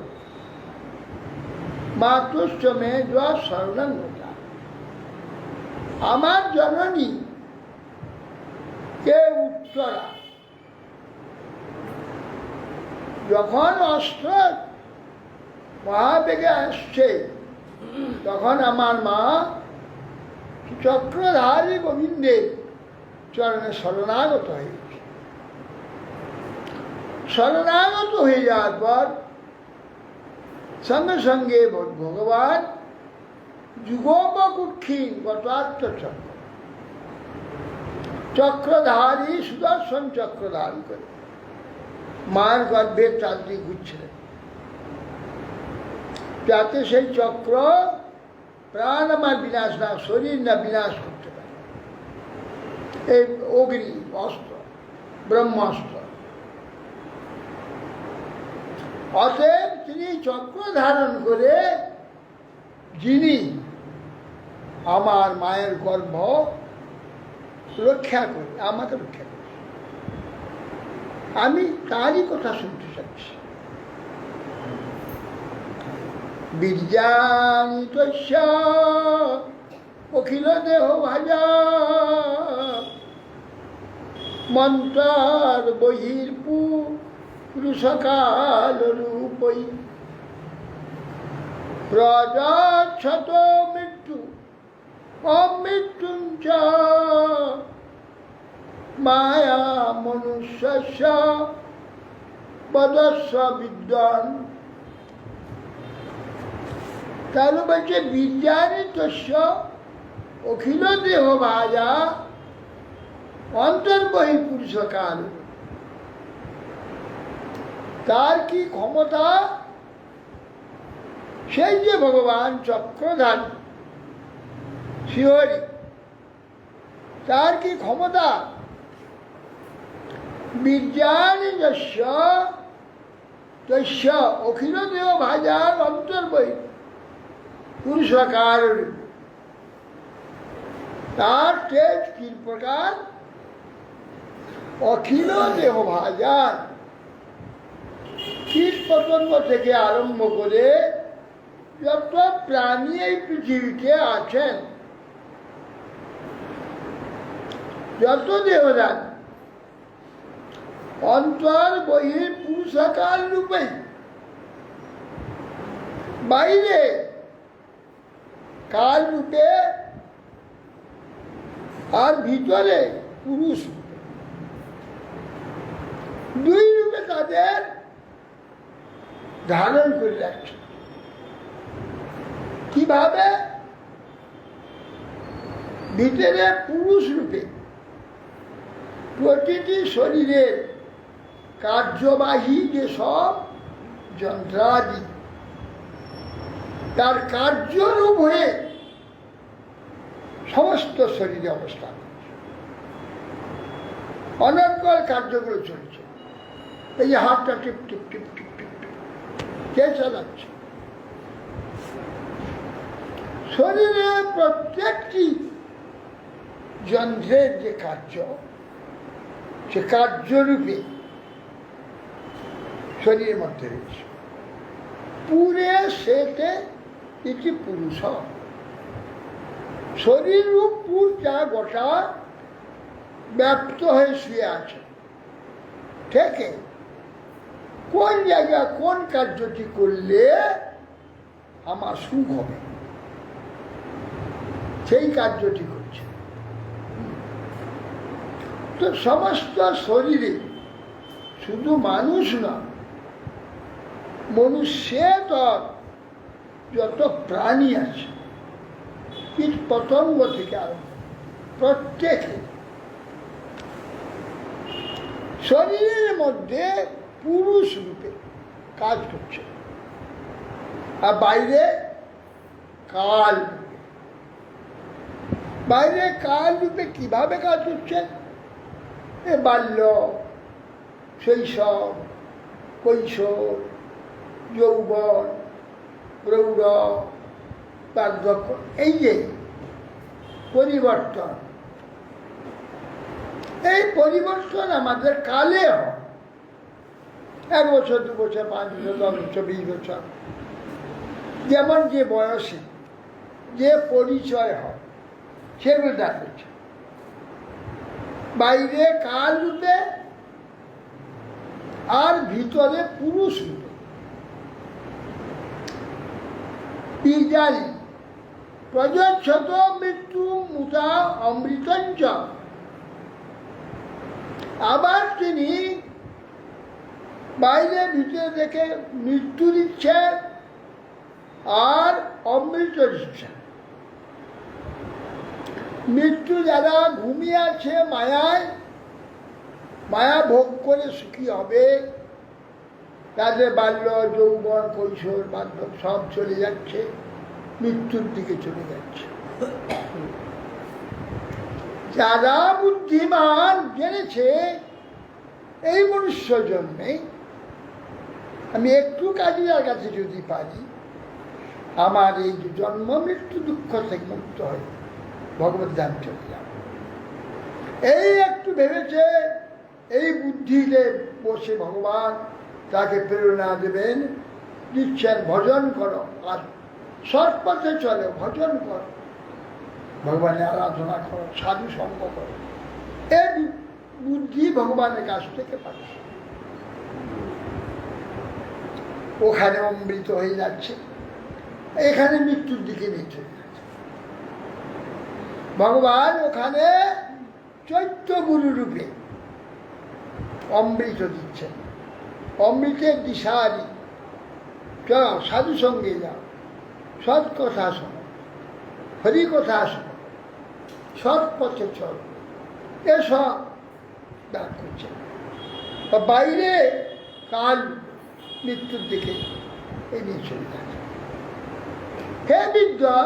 মাতুষ্যমে শরণাঙ্গতা। আমার জননী কে উত্তরা যখন অস্ত্র মহাবেগে আসছে তখন আমার মা চক্রধারী গোবিন্দের চরণে শরণাগত হয়েছে। শরণাগত হয়ে যাওয়ার পর সঙ্গে সঙ্গে ভগবান যুগোপকুক্ষী গতাত্মচক্র চক্রধারী সুদর্শন চক্রধারী করে মায়ের গর্ভের চারদিক ঘুরছিলেন, যাতে সেই চক্র প্রাণ আমার বিনাশ না, শরীর না বিনাশ করতে পারে। এই অগ্নি অস্ত্র, ব্রহ্মাস্ত্র। অতএব তিনি চক্র ধারণ করে যিনি আমার মায়ের গর্ভ রক্ষা করে, আমাকে রক্ষা করে, আমি তারই কথা শুনতে চাচ্ছি। বীর্যাণি তস্য অখিল দেহ ভাজা মন্ত্র বহির্পু পুরুষকাল রূপই প্রজাচ্ছত মৃত্যু অমৃত্যুঞ্চ মায়া মনুষ্যস্য পদস্য বিদ্বান। তাহলে বলছে বিদ্যানি তস্য অখিল দেহ ভাজা অন্তর্বহি পুরুষকাল। তার কি ক্ষমতা, সেই যে ভগবান চক্রধারী শিহরি, তার কি ক্ষমতা। বিদ্যানি যস্য তস্য অখিল দেহ ভাজার অন্তর্বহি পুরুষকার। তার তেজ কি প্রকার, অখিল দেহ ভাজার কীট পতঙ্গ থেকে আরম্ভ করে যত প্রাণী এই পৃথিবীতে আছেন, যত দেহদান অন্তর বহির পুরুষাকার রূপে, বাইরে কাল রূপে আর ভিতরে পুরুষ রূপে, দুই রূপে তাদের ধারণ করে রাখছে। কিভাবে? ভিতরে পুরুষ রূপে প্রতিটি শরীরের কার্যবাহী যে সব যন্ত্রাদি তার কার্যরূপ হয়ে সমস্ত শরীরে অবস্থান, অনর্গল কার্যগুলো চলছে। এই যে হাতটা টিপ টিপ টিপ টিপ টিপ টিপ, কে চালাচ্ছে? শরীরে প্রত্যেকটি যন্ত্রের যে কার্য, সে কার্যরূপে শরীরের মধ্যে রয়েছে। পুরে সেতে এটি পুরুষ, শরীর রূপ পুরটা গোটা ব্যাপ্ত হয়ে শুয়ে আছে। ঠিক কোন জায়গা কোন কার্যটি করলে আমার সুখ হবে, সেই কার্যটি করছে। তো সমস্ত শরীরে, শুধু মানুষ না, মনুষ্যের যত প্রাণী আছে, কীট পতঙ্গ থেকে আরম্ভ, প্রত্যেকে শরীরের মধ্যে পুরুষ রূপে কাজ করছে, আর বাইরে কাল রূপে। বাইরে কাল রূপে কিভাবে কাজ করছে? এ বাল্য, শৈশব, কৈশোর, যৌবন, প্রৌঢ়, বার্ধক্য, এই যে পরিবর্তন, এই পরিবর্তন আমাদের কালে হয়। 1 বছর, 2 বছর, 5 বছর, 10 বছর, 20 বছর, যেমন যে বয়সে যে পরিচয় হয় সেগুলো দেখাচ্ছে। বাইরে কাল রূপে আর ভিতরে পুরুষ রূপে। বীজানি প্রযচ্ছত মৃত্যু মুতা অমৃতঞ্চ। আবার তিনি বাইরে ভিতরে দেখে মৃত্যু দিচ্ছেন আর অমৃত দিচ্ছেন। মৃত্যু যারা ঘুমিয়ে আছে মায়ায়, মায়া ভোগ করে সুখী হবে, তাদের বাল্য, যৌবন, কৈশোর, বার্ধক্য সব চলে যাচ্ছে, মৃত্যুর দিকে চলে যাচ্ছে। যারা বুদ্ধিমান জেনেছে এই মনুষ্য জন্মে আমি একটু কাজের কাছে যদি পারি, আমার এই জন্ম মৃত্যু দুঃখ থেকে মুক্ত হয়, ভগবত ধাম চলে যাব। এই একটু ভেবেছে, এই বুদ্ধিতে বসে ভগবান তাকে প্রেরণা দেবেন, দিচ্ছেন ভজন করো, আর সৎ পথে চলো, ভজন করো, ভগবানের আরাধনা করো, সাধু সঙ্গ করো। এই বুদ্ধি ভগবানের কাছ থেকে পাচ্ছে। ওখানে অমৃত হয়ে যাচ্ছে, এখানে মৃত্যুর দিকে নিয়ে চলে যাচ্ছে। ভগবান ওখানে চৈত্য গুরু রূপে অমৃত দিচ্ছেন, অমৃতের দিশারি। চলো সাধু সঙ্গে যাও, সৎ কথা শোনো, হরি কথা শোনো, সৎ পথে চল, এসব দান করছে। বাইরে কাল মৃত্যুর দিকে এগিয়ে চলে যাচ্ছে। হে বিদ্যা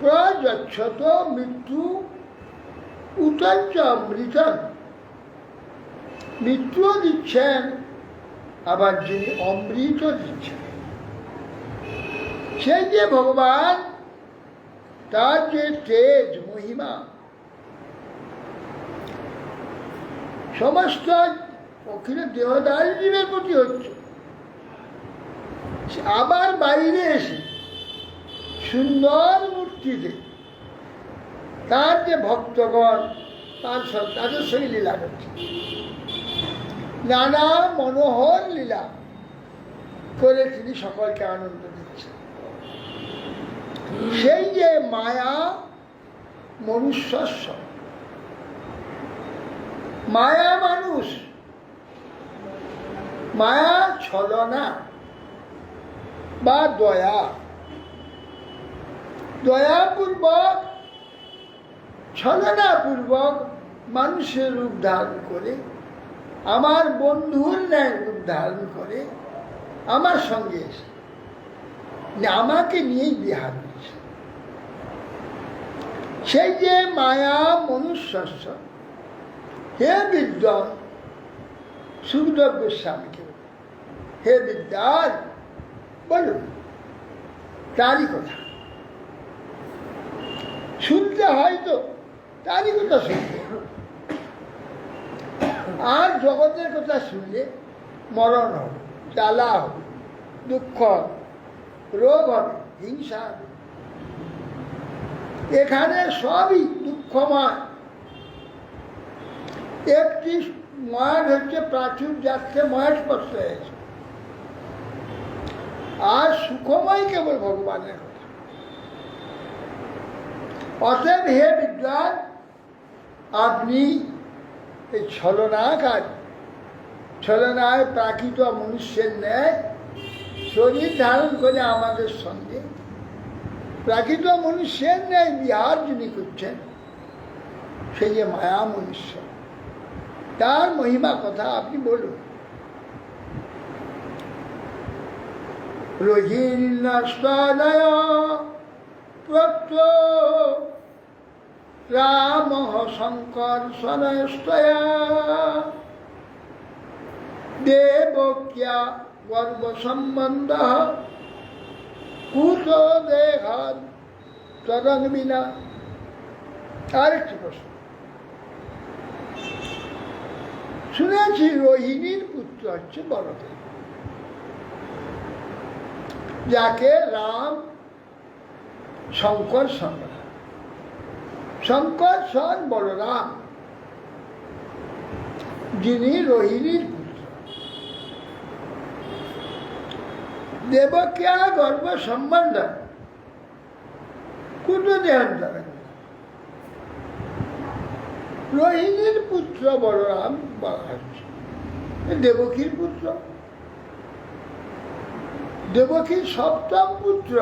প্রযচ্ছত মৃত্যু উতঞ্চ অমৃতম। মৃত্যুও দিচ্ছেন, আবার যিনি অমৃত দিচ্ছেন সেই যে ভগবান, তার যে তেজ মহিমা সমস্ত অখিল দেহদারী জীবের প্রতি হচ্ছে। আবার বাইরে এসে সুন্দর মূর্তিতে তার যে ভক্তগণ, তাদের সঙ্গে লীলা করছে, নানা মনোহর লীলা করে তিনি সকলকে আনন্দ দিচ্ছেন। সেই যে মায়া মনুষ্যস্ব, মায়া মানুষ, মায়া ছলনা বা দয়া, দয়াপূর্বক ছলনাপূর্বক মানুষের রূপ ধারণ করে, আমার বন্ধুর ন্যায় রূপ ধারণ করে আমার সঙ্গে এসে আমাকে নিয়েই বিহার করছে। সেই যে মায়া মনুষ্যস্ব, হে বিদ্বান সুখদেব গোস্বামীকে, হে বিদ্যান, বলুন তারই কথা শুনতে হয়, তো তারই কথা শুনতে। আর জগতের কথা শুনলে মরণ হবে, জ্বালা হবে, দুঃখ হবে, রোগ হবে, হিংসা হবে। এখানে সবই দুঃখময়। একটি ময়ের হচ্ছে প্রাচুর যাচ্ছে, ময়ের স্পর্শ হয়েছে। আর সুখময় কেবল ভগবানের কথা। অতএব হে বিদ্বান, আপনি এই ছলনায় প্রাকৃত মনুষ্যের ন্যায় শরীর ধারণ করে আমাদের সঙ্গে প্রাকৃত মনুষ্যের ন্যায় বিহার যিনি করছেন, সেই যে মায়া মনুষ্য, তার মহিমা কথা আপনি বলুন। রোহিণীস্তদয় প্রত্য রাম শঙ্কর সনস্তয়া দেবক্যা গর্ব সম্বন্ধ কুত দেহাদ তরং বিনা। আরেকটি প্রশ্ন, শুনেছি রোহিণীর পুত্র হচ্ছে বলদেব, যাকে রাম শঙ্কর সন, শঙ্কর সন বলরাম, যিনি রোহিণীর পুত্র। দেবক্যা গর্ভ সম্বন্ধ কুত দেহান্তর। রোহিণীর পুত্র বলরাম বলা হচ্ছে, দেবকীর পুত্র, দেবকীর সপ্তম পুত্র।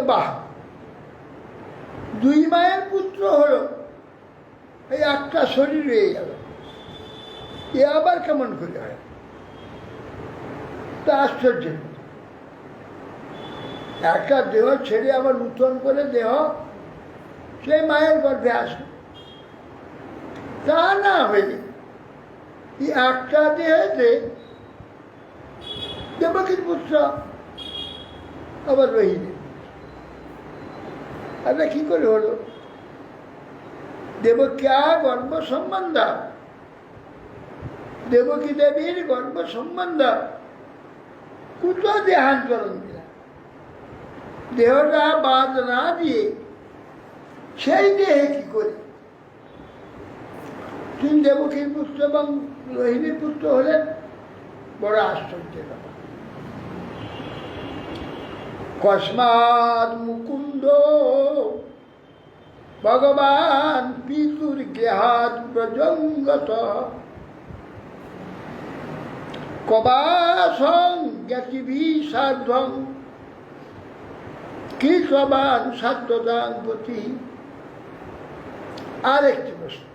বাহ, দুই মায়ের পুত্র হলো, এই একটা শরীর রয়ে গেল, এ আবার কেমন করে হয়? তা আশ্চর্য। একটা দেহ ছেড়ে আবার নূতন করে দেহ সেই মায়ের গর্ভে আসে, তা না হয়ে একটা দেহেতে দেবকীর পুত্র আবার রোহিণী। আরে কি করে হলো? দেবক্যা গর্ভ সম্বন্ধ, দেবকী দেবীর গর্ভ সম্বন্ধ কুত দেহান্তরণ দিলা, দেহটা বাদ না দিয়ে সেই দেহে কি করে তিনি দেবকীর পুত্র এবং রোহিণীর পুত্র হলেন? বড় আশ্চর্যের ব্যাপার। কস্মাৎ মুকুন্দ ভগবান পিতুর গৃহাৎ ব্রজঙ্গত কবাসং জ্ঞাতিভি সার্ধং কৃতবান সাত্বদাং পতি। আরেকটি প্রশ্ন,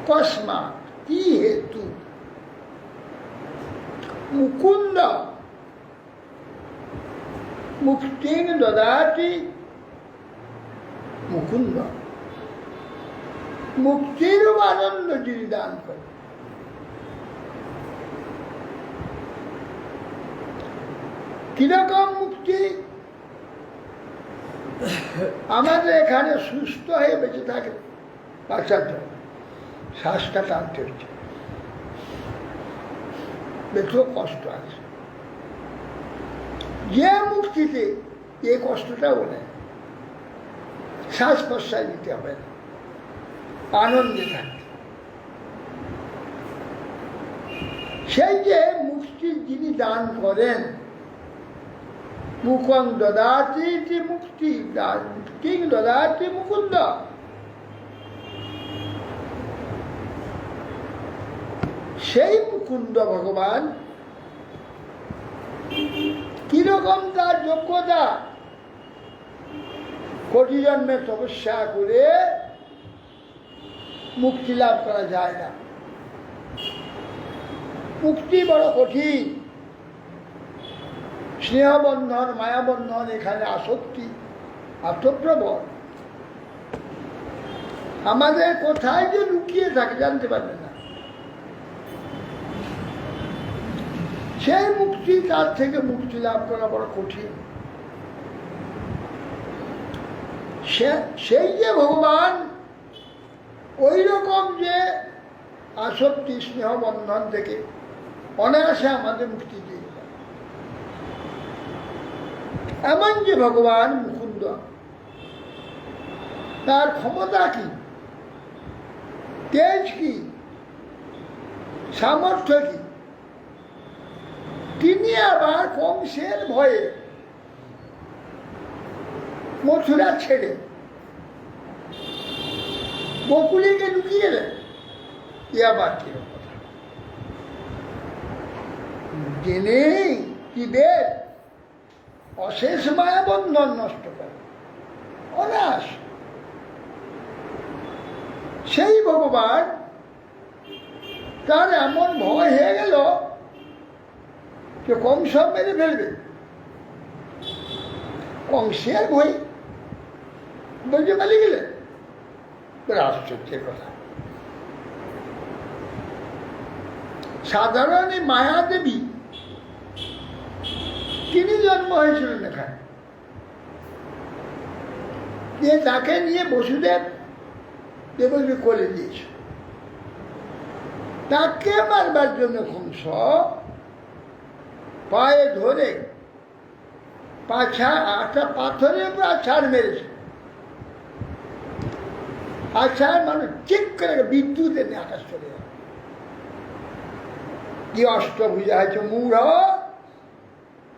কস্মাৎ কি হেতু মুকুন্দ মুক্তিং দদাতি, মুকুন্দ মুক্তির আনন্দ যিনি দান করেন। কিরকম মুক্তি? আমাদের এখানে সুস্থ হয়ে বেঁচে থাকে বাচ্চাটা, শ্বাসটা টানতে হচ্ছে, বেশ কষ্ট আছে। যে মুক্তিতে এই কষ্টটাও নেই, শ্বাস প্রশ্বাস নিতে হবে না, আনন্দে থাকতে। সেই যে মুক্তি যিনি দান করেন, মুখং দদাতি যে মুক্তি, মুক্তিং দদাতি মুকুন্দ। সেই মুকুন্দ ভগবান কিরকম তার যোগ্যতা? কোটি জন্মে তপস্যা করে মুক্তি লাভ করা যায় না, মুক্তি বড় কঠিন। স্নেহবন্ধন, মায়াবন্ধন, এখানে আসক্তি আত্মপ্রবণ, আমাদের কোথায় যে লুকিয়ে থাকে জানতে পারবে না। সেই মুক্তি, তার থেকে মুক্তি লাভ করা বড় কঠিন। সেই যে ভগবান ওই রকম যে আসক্তি স্নেহ বন্ধন থেকে অনায়াসে আমাদের মুক্তি দিয়ে দেয়, এমন যে ভগবান মুকুন্দ, তার ক্ষমতা কি, তেজ কি, সামর্থ্য কি, তিনি আবার কংসের ভয়ে মথুরা ছেড়ে বকুলিকে ঢুকিয়ে দেন। এ আবার কি কথা? জেনে জীবের অশেষ মায়া বন্ধন নষ্ট করে অনায়াস। সেই ভগবান তার এমন ভয় হয়ে গেল যে কংস মেরে ফেলবে। কংসের ভয় বলছে মালি গেলে, আশ্চর্যের কথা। সাধারণ এই মায়া দেবী, তিনি জন্ম হয়েছিলেন এখানে, দিয়ে তাকে নিয়ে বসুদেব দেবকে কোলে দিয়েছে। তাকে মারবার জন্য কংস পায়ে ধরে একটা পাথরের উপর আছাড় মেরেছে। আছাড় মানুষ ঠিক করে বিদ্যুতের আকাশ চলে যাবে। কি অষ্টভুজা হয়েছে মূঢ়,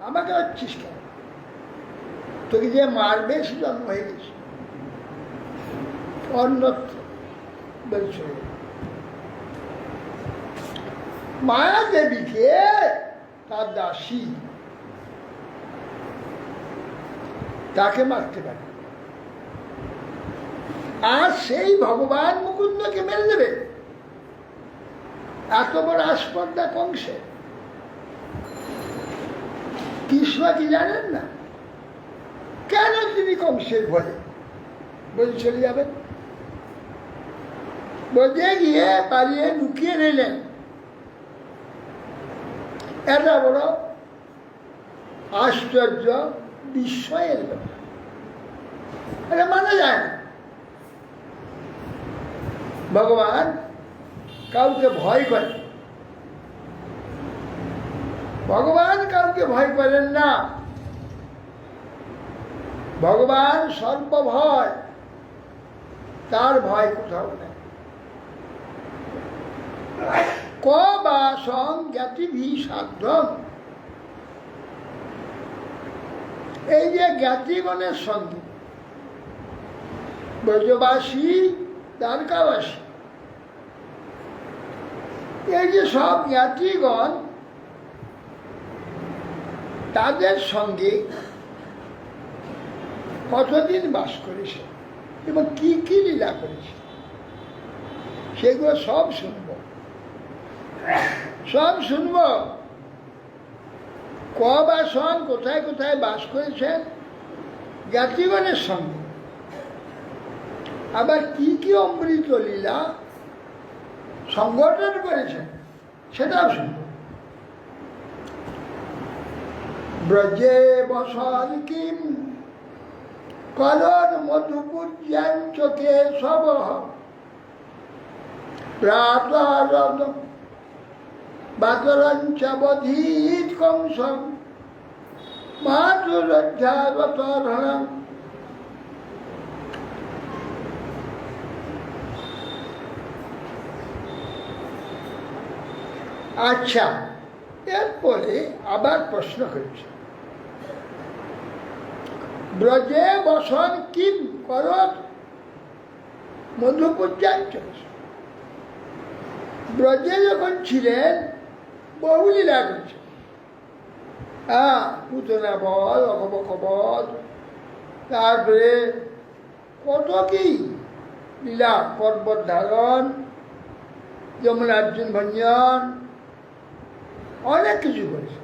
আমাকে হচ্ছিস কেন? তোকে যে মারবে সে জন্ম হয়ে গেছে অন্যত্র বলছে। মায়া দেবীকে তার দাসী, তাকে মারতে পারে, আর সেই ভগবান মুকুন্দকে মেরে দেবে। এত বড় আস্পর্ধা কংসে। কৃষ্ণ কি জানেন না? কেন তিনি কংসের ভয়ে বলে চলে যাবেন? বলতে গিয়ে পালিয়ে লুকিয়ে নিলেন। এটা বড় আশ্চর্য বিস্ময়ের ব্যাপার, এটা মানা যায় না। ভগবান কাউকে ভয় করে, ভগবান কাউকে ভয় করেন না। ভগবান সর্বভয়, তার ভয় কোথাও নেই। ক বা সং জ্ঞাতিভি সাধ্যম, এই যে জ্ঞাতিগণের সঙ্গে ব্রজবাসী, দ্বারকাবাসী, এই যে সব জ্ঞাতিগণ, তাদের সঙ্গে কতদিন বাস করেছে এবং কি কি লীলা করেছে সেগুলো সব শুনব, সব শুনব। ক বা সন কোথায় কোথায় বাস করেছেন জ্ঞাতিগণের সঙ্গে, আবার কি কি অমৃত লীলা সংগঠন করেছেন সেটাও শুনব। ব্রজে বসন কিম করণ মধুপুর্যাঞ্চকে সব প্রাতঃ বাতরঞ্চবধীত কংসম মাতুরধ্যাবতরণম। আচ্ছা, এরপরে আবার প্রশ্ন করছে, ব্রজে বসন কিম করত মধুপুর্যাঞ্চ। ব্রজে যখন ছিলেন বহু লীলা করছে। পুতনা বধ, অঘবক বধ, তারপরে কত কি লীলা, পর্বত ধারণ, যমুনার্জুন ভঞ্জন, অনেক কিছু করেছে।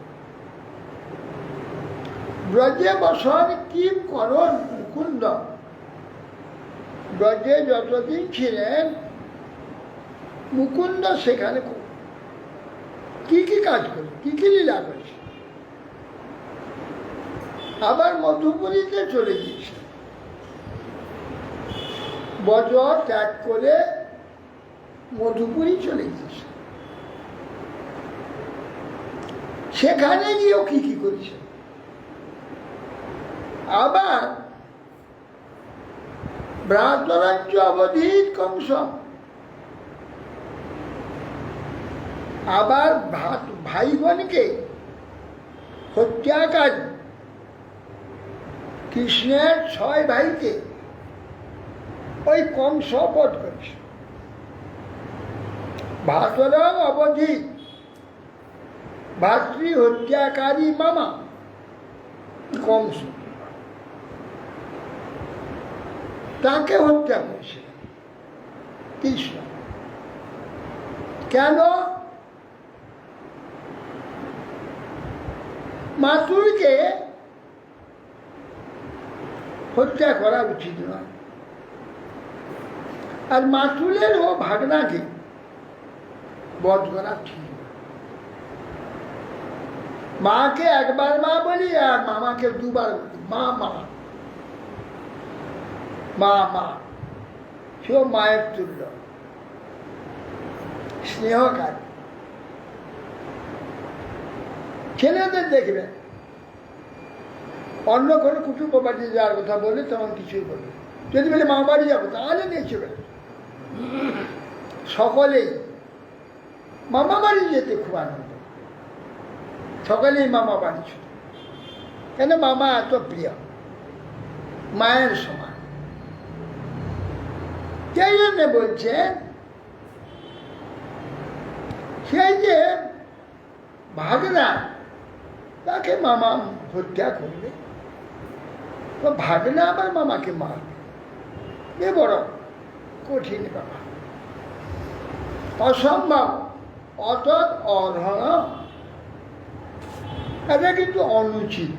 ব্রজে বসন কিম করণ মুকুন্দ, ব্রজে যতদিন ছিলেন মুকুন্দ সেখানে কি কি কাজ করে, কি কি লীলা করেছে। আবার মধুপুরীতে চলে গিয়েছে, ব্রজ ত্যাগ করে মধুপুরী চলে গিয়েছে। সেখানে গিয়েও কি কি করেছে। আবার ভ্রাতরাজ্য অবধিত কংস, আবার ভাই বোনকে হত্যাকারী কৃষ্ণের 6 ভাইকে ওই কংস বধ করেছে। ভ্রাতরাং অবধিত ভাতৃ হত্যাকারী মামা কংস, তাকে হত্যা করেছে কৃষ্ণ। কেন? মাতুলকে হত্যা করা উচিত নয়, আর মাতুলের ও ভাগনাকে বধ করা ঠিক। মাকে একবার মা বলি আর মামাকে দুবার বলি, মা মা মা মা, সেও মায়ের তুল্য স্নেহকারী। ছেলেদের দেখবেন অন্য কোনো কুটুম্ব বাড়ি যাওয়ার কথা বলে তখন কিছুই বলবে, যদি বলে মা বাড়ি যাবো তাহলে নিয়ে চলে সকলেই মামা বাড়ি যেতে খুব আনন্দ, সকলেই মামা বাড়ি ছুটে। কেন? মামা এত প্রিয়, মায়ের সমান। সেই জন্য বলছেন সেই যে ভাগনা তাকে মামা হত্যা করবে, তো ভাগনা আবার মামাকে মারবে, এ বড় কঠিন বাবা, অসম্ভব, অতৎ অধর্ম, এটা কিন্তু অনুচিত।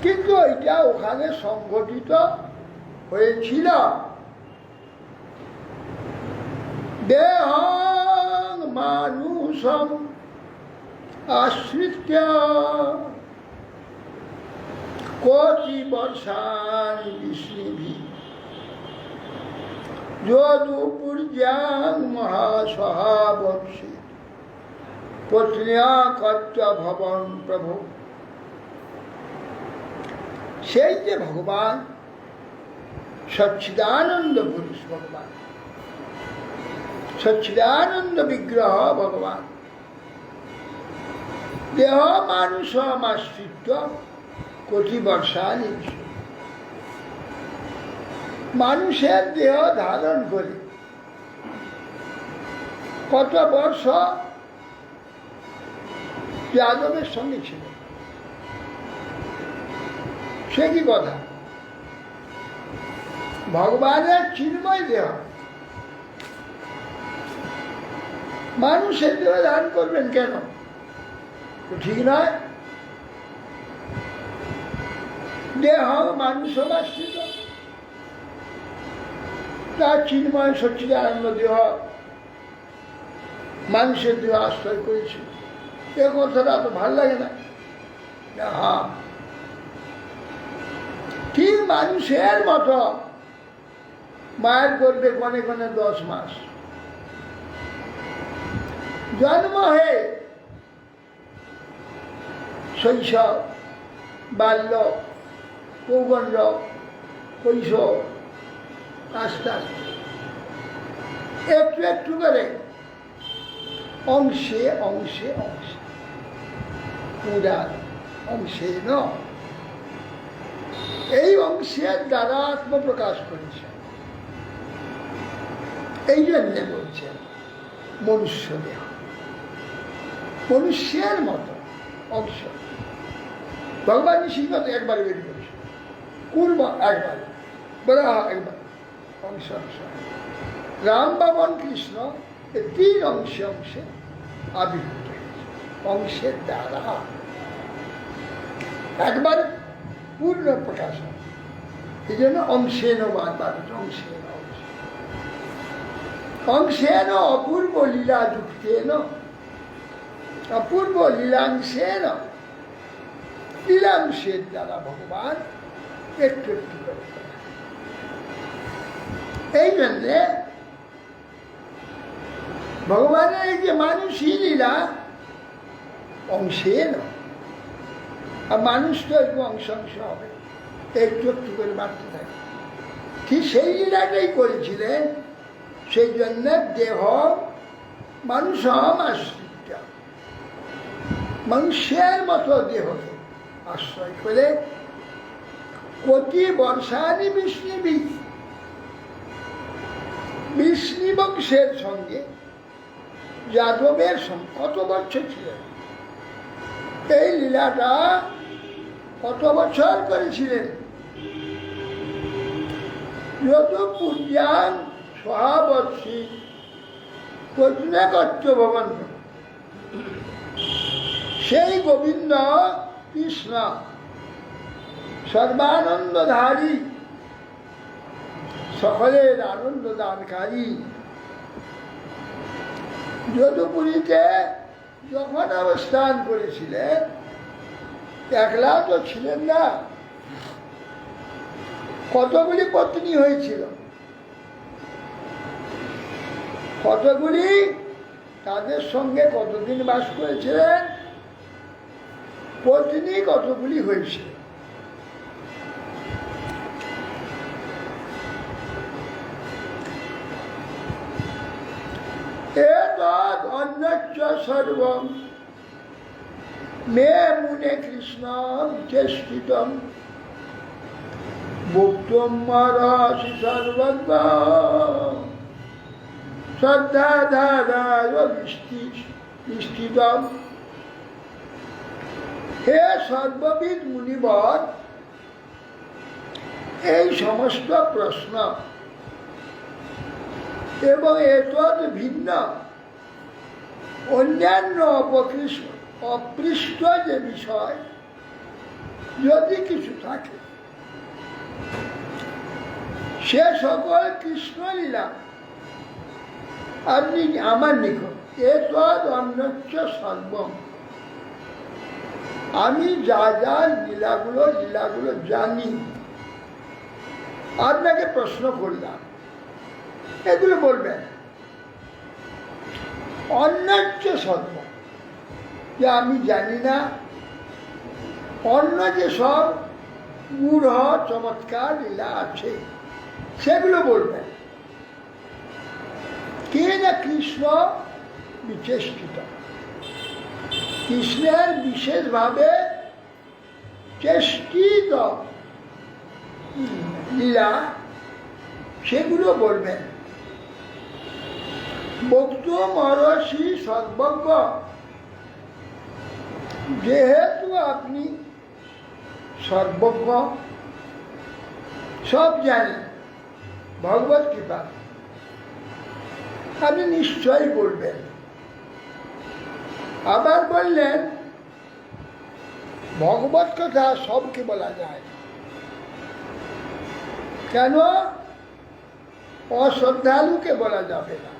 কিন্তু এটা ওখানে সংঘটিত হয়েছিল। দেহং মানুষম আশ্রিত্য কোটি বর্ষানি বিষ্ণুভি যদুপুর্যাং মহাসহাবর্ষি পত্ন্যা কত্য ভবন প্রভু। সেই যে ভগবান সচ্চিদানন্দ পুরুষ ভগবান, সচ্চিদানন্দ বিগ্রহ ভগবান, দেহ মানুষ আশ্রিত কোটি বর্ষানি, মানুষের দেহ ধারণ করে কত বর্ষ যাদবের সঙ্গে ছিল, সে কি কথা? ভগবানের চিন্ময় দেহ, মানুষের দেহ ধারণ করবেন কেন? ঠিক নয়। দেহ মানুষ আশ্রিত, তার চিন্ময় সচ্চিদানন্দ দেহ মানুষের দেহ আশ্রয় করেছে, এ কথাটা তো ভাল লাগে না। হ্যাঁ, ঠিক মানুষের মতো মায়ের গর্ভে কনে কনে 10 মাস জন্ম হয়ে শৈশব, বাল্য, পৌগণ্ড, কৈশোর, আস্তে আস্তে একটু একটু করে অংশে অংশে অংশে পুরা অংশে এই অংশের দ্বারা আত্মপ্রকাশ করেছে। এই জন্যে বলছেন মনুষ্য দেহ, মনুষ্যের মতো অংশ। ভগবান সিংহত একবার বের করেছে, কুর্ম একবার, বরাহ একবার, অংশ অংশ। রাম বামন কৃষ্ণ এই 3 অংশে অংশে আবির্ভূত হয়েছে, অংশের দ্বারা একবার পূর্ণ প্রকাশ হয়। এই জন্য অংশেন বারবার অংশেন অংশেন অপূর্ব লীলা যুক্তেন অপূর্ব লীলাংশের দ্বারা ভগবান একটু একটু করে এই জন্যে ভগবানের এই যে মানুষই লীলা অংশে নয়, আর মানুষ তো একটু অংশ হবে, একটু একটু করে বাড়তে থাকে। ঠিক সেই লীলাটাই করেছিলেন, সেই জন্য দেহ মানুষ আশ্রিত, মানুষের মতো দেহকে আশ্রয় করে কোটি বর্ষানি বিষ্ণু বংশের সঙ্গে যাদবের সঙ্গে কত বছর ছিলেন, এই লীলাটা কত বছর করেছিলেন। যত পূজ্যান সহাবর্ষী কর্তৃকর্ত ভবন, সেই গোবিন্দ কৃষ্ণ সর্বানন্দধারী, সকলের আনন্দ দানকারী, যদুপুরীতে যখন অবস্থান করেছিলেন একলা তো ছিলেন না, কতগুলি পত্নী হয়েছিল, কতগুলি, তাদের সঙ্গে কতদিন বাস করেছিলেন, পত্নী কতগুলি হয়েছিল। অন্যচ্চ সর্বম মে মুনে কৃষ্ণ চেষ্টিতম ভুক্তম মরসি সর্বজ্ঞ শ্রদ্ধাধারায় নিষ্ঠিতম। হে সর্ববিদ মুনিবর, এই সমস্ত প্রশ্ন এবং এতদ ভিন্ন অন্যান্য অপৃষ্ট যে বিষয় যদি কিছু থাকে, সে সকল কৃষ্ণলীলা আপনি আমার নিকট এতদ অন্যচ্চ সর্বম, আমি যা যা লীলাগুলো জানি, আপনাকে প্রশ্ন করলাম, এগুলো বলবেন। অন্যচ্চ সর্ব, যে আমি জানি না, অন্য যে সব গূঢ় চমৎকার লীলা আছে সেগুলো বলবেন। কে না কৃষ্ণ বিচেষ্টিত, কৃষ্ণের বিশেষভাবে চেষ্টিত লীলা সেগুলো বলবেন। বক্তুম অরসি সর্বজ্ঞ, যেহেতু আপনি সর্বজ্ঞ, সব জানেন ভগবত কৃপা, আপনি নিশ্চয়ই বলবেন। আবার বললেন ভগবত কথা সবকে বলা যায়, কেন অশ্রদ্ধালুকে বলা যাবে না।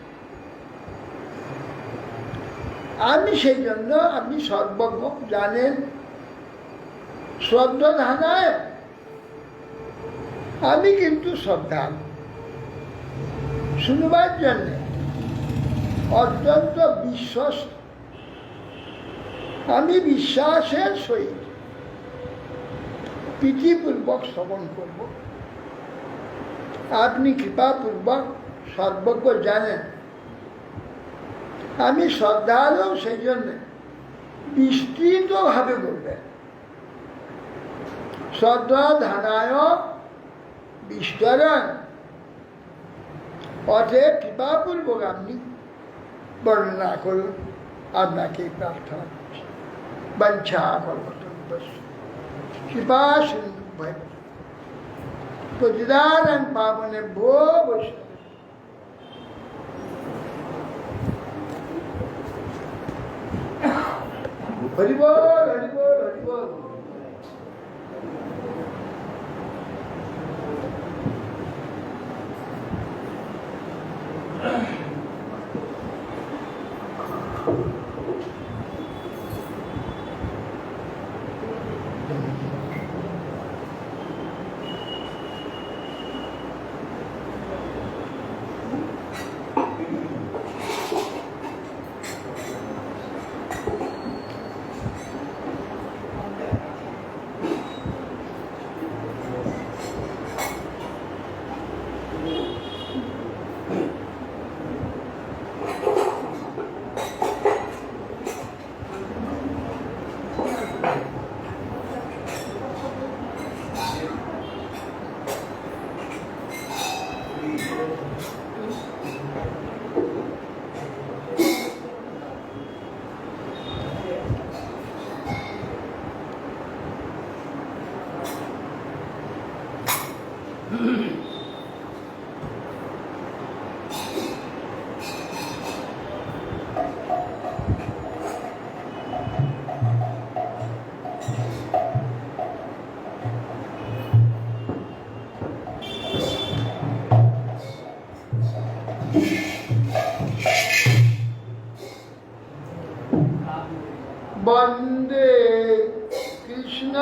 আমি সেই জন্য, আপনি সর্বজ্ঞ জানেন, শ্রদ্ধাধানায় আমি কিন্তু শ্রদ্ধালু, শুনবার জন্য অত্যন্ত বিশ্বস্ত, আমি বিশ্বাসের সহিত প্রীতিপূর্বক শ্রবণ করব। আপনি কৃপাপূর্বক সর্বজ্ঞ জানেন, আমি শ্রদ্ধালু, সেই জন্য বিস্তৃতভাবে বলবেন। শ্রদ্ধাধানায় বিস্তরণ, অতএব কৃপাপূর্বক আপনি বর্ণনা করুন, আপনাকে প্রার্থনা করছি। বাঞ্ছা কৃপা সিন্ধু ভয় পতিতানাং পাবনেভ্যো বৈষ্ণবেভ্যো। হরি বল, হরি বল, হরি বল। বন্দে কৃষ্ণ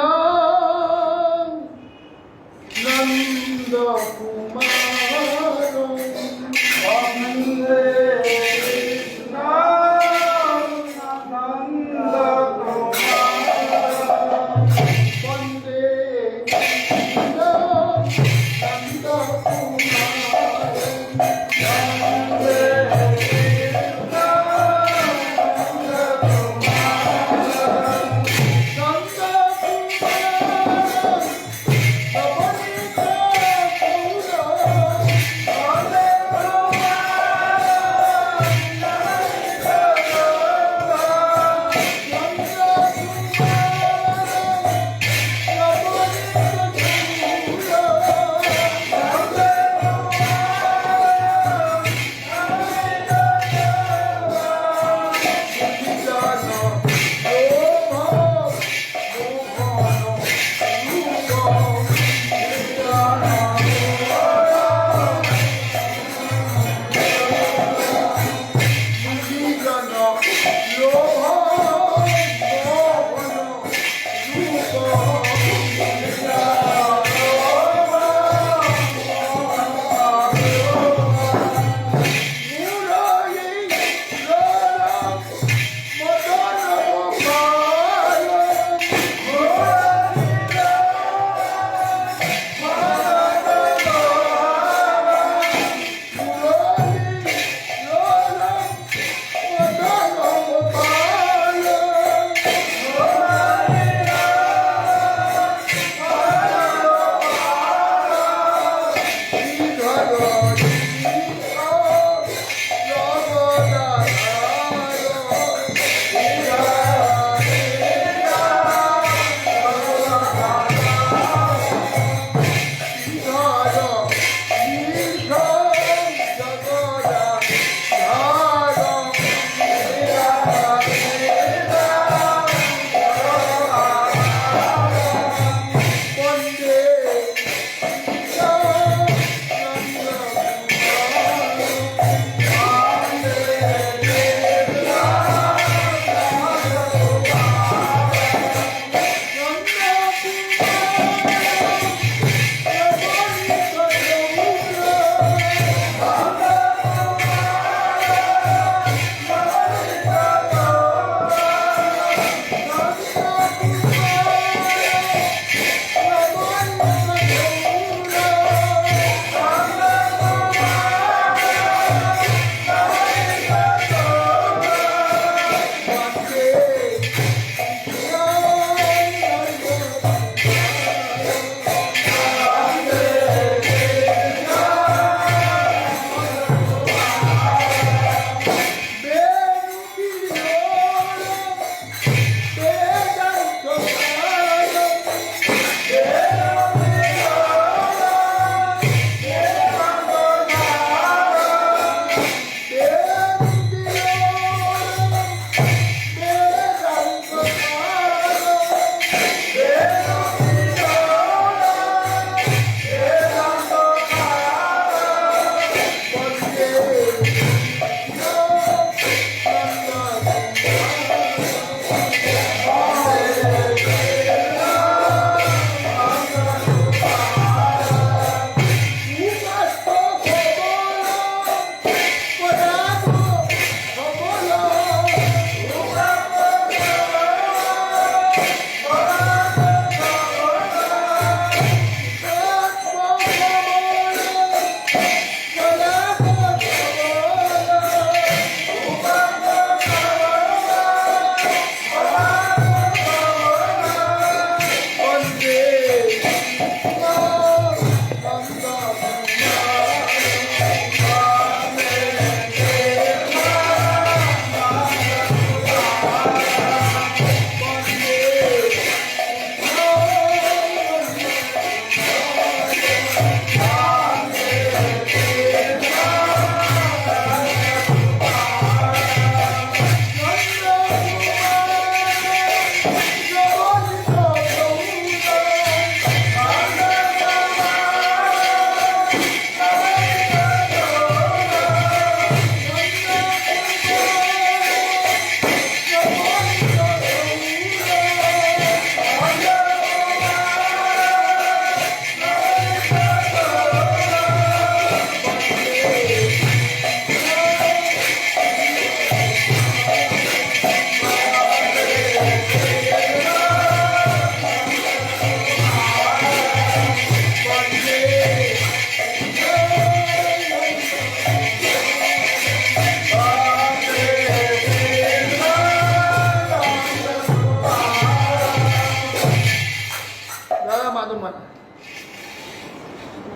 নন্দ কুমার বন্দে কৃষ্ণ নন্দ কুমার বন্দে কৃষ্ণ নন্দ কুমার বন্দে Krishna Nanda Kumar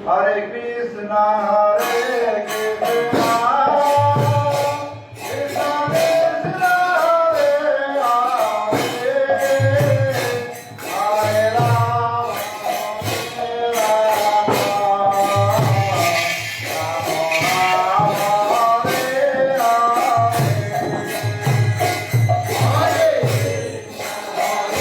Hare Krishna, Hare Krishna, Krishna Krishna, Hare Hare, Hare Rama, Hare Rama, Rama Rama, Hare Hare.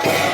Yeah.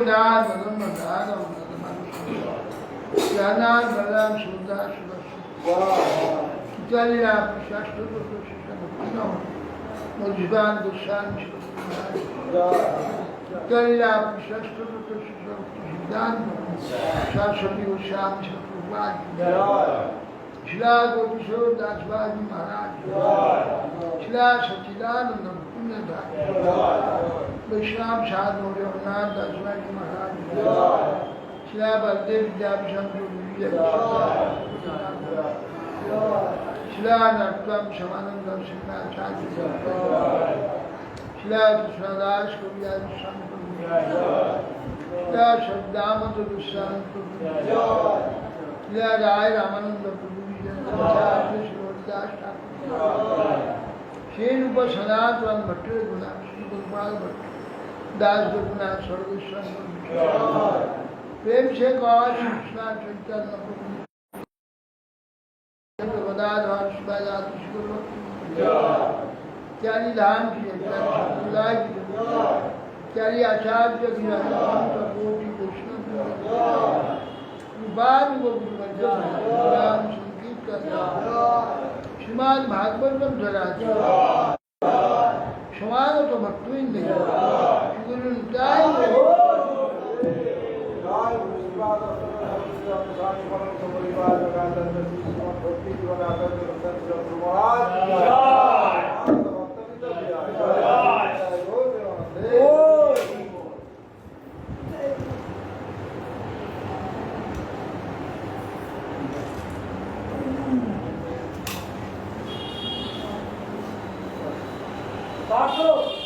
Gopinath Madan Radha ज्ञानान Balram Subhadra Sudarshan चलिया शास्त्र मुझगान गोस्वामी चलिया शास्त्र सिद्धांत सरस्वती गोस्वामी शिला गोपिशोर दासबाजी महाराज शिला सच्चिदानंद पुण्यदास विश्राम साधु रघुनाथ दासबाजी महाराज शिला बलदेव विद्याभूषण शिला नटम शमानंदम सिंहाचार्य शिला कृष्णदास कविराज शिला शब्दामत गोस्वामी शिला राय रामानंद प्रभु श्रीदास ठाकुर शेन उप सनातन भट्ट गुना श्री गोपाल भट्ट दास रघुनाथ सर्वेश्वर प्रेम से कहा कृष्णा चैतन्य प्रभु गदाधर शिवाजाति त्यारी धाम की त्यारी आचार्य कोटि वैष्णव श्रीमान भागवतम जरा समान तो भक्तविंद गुरु Taco!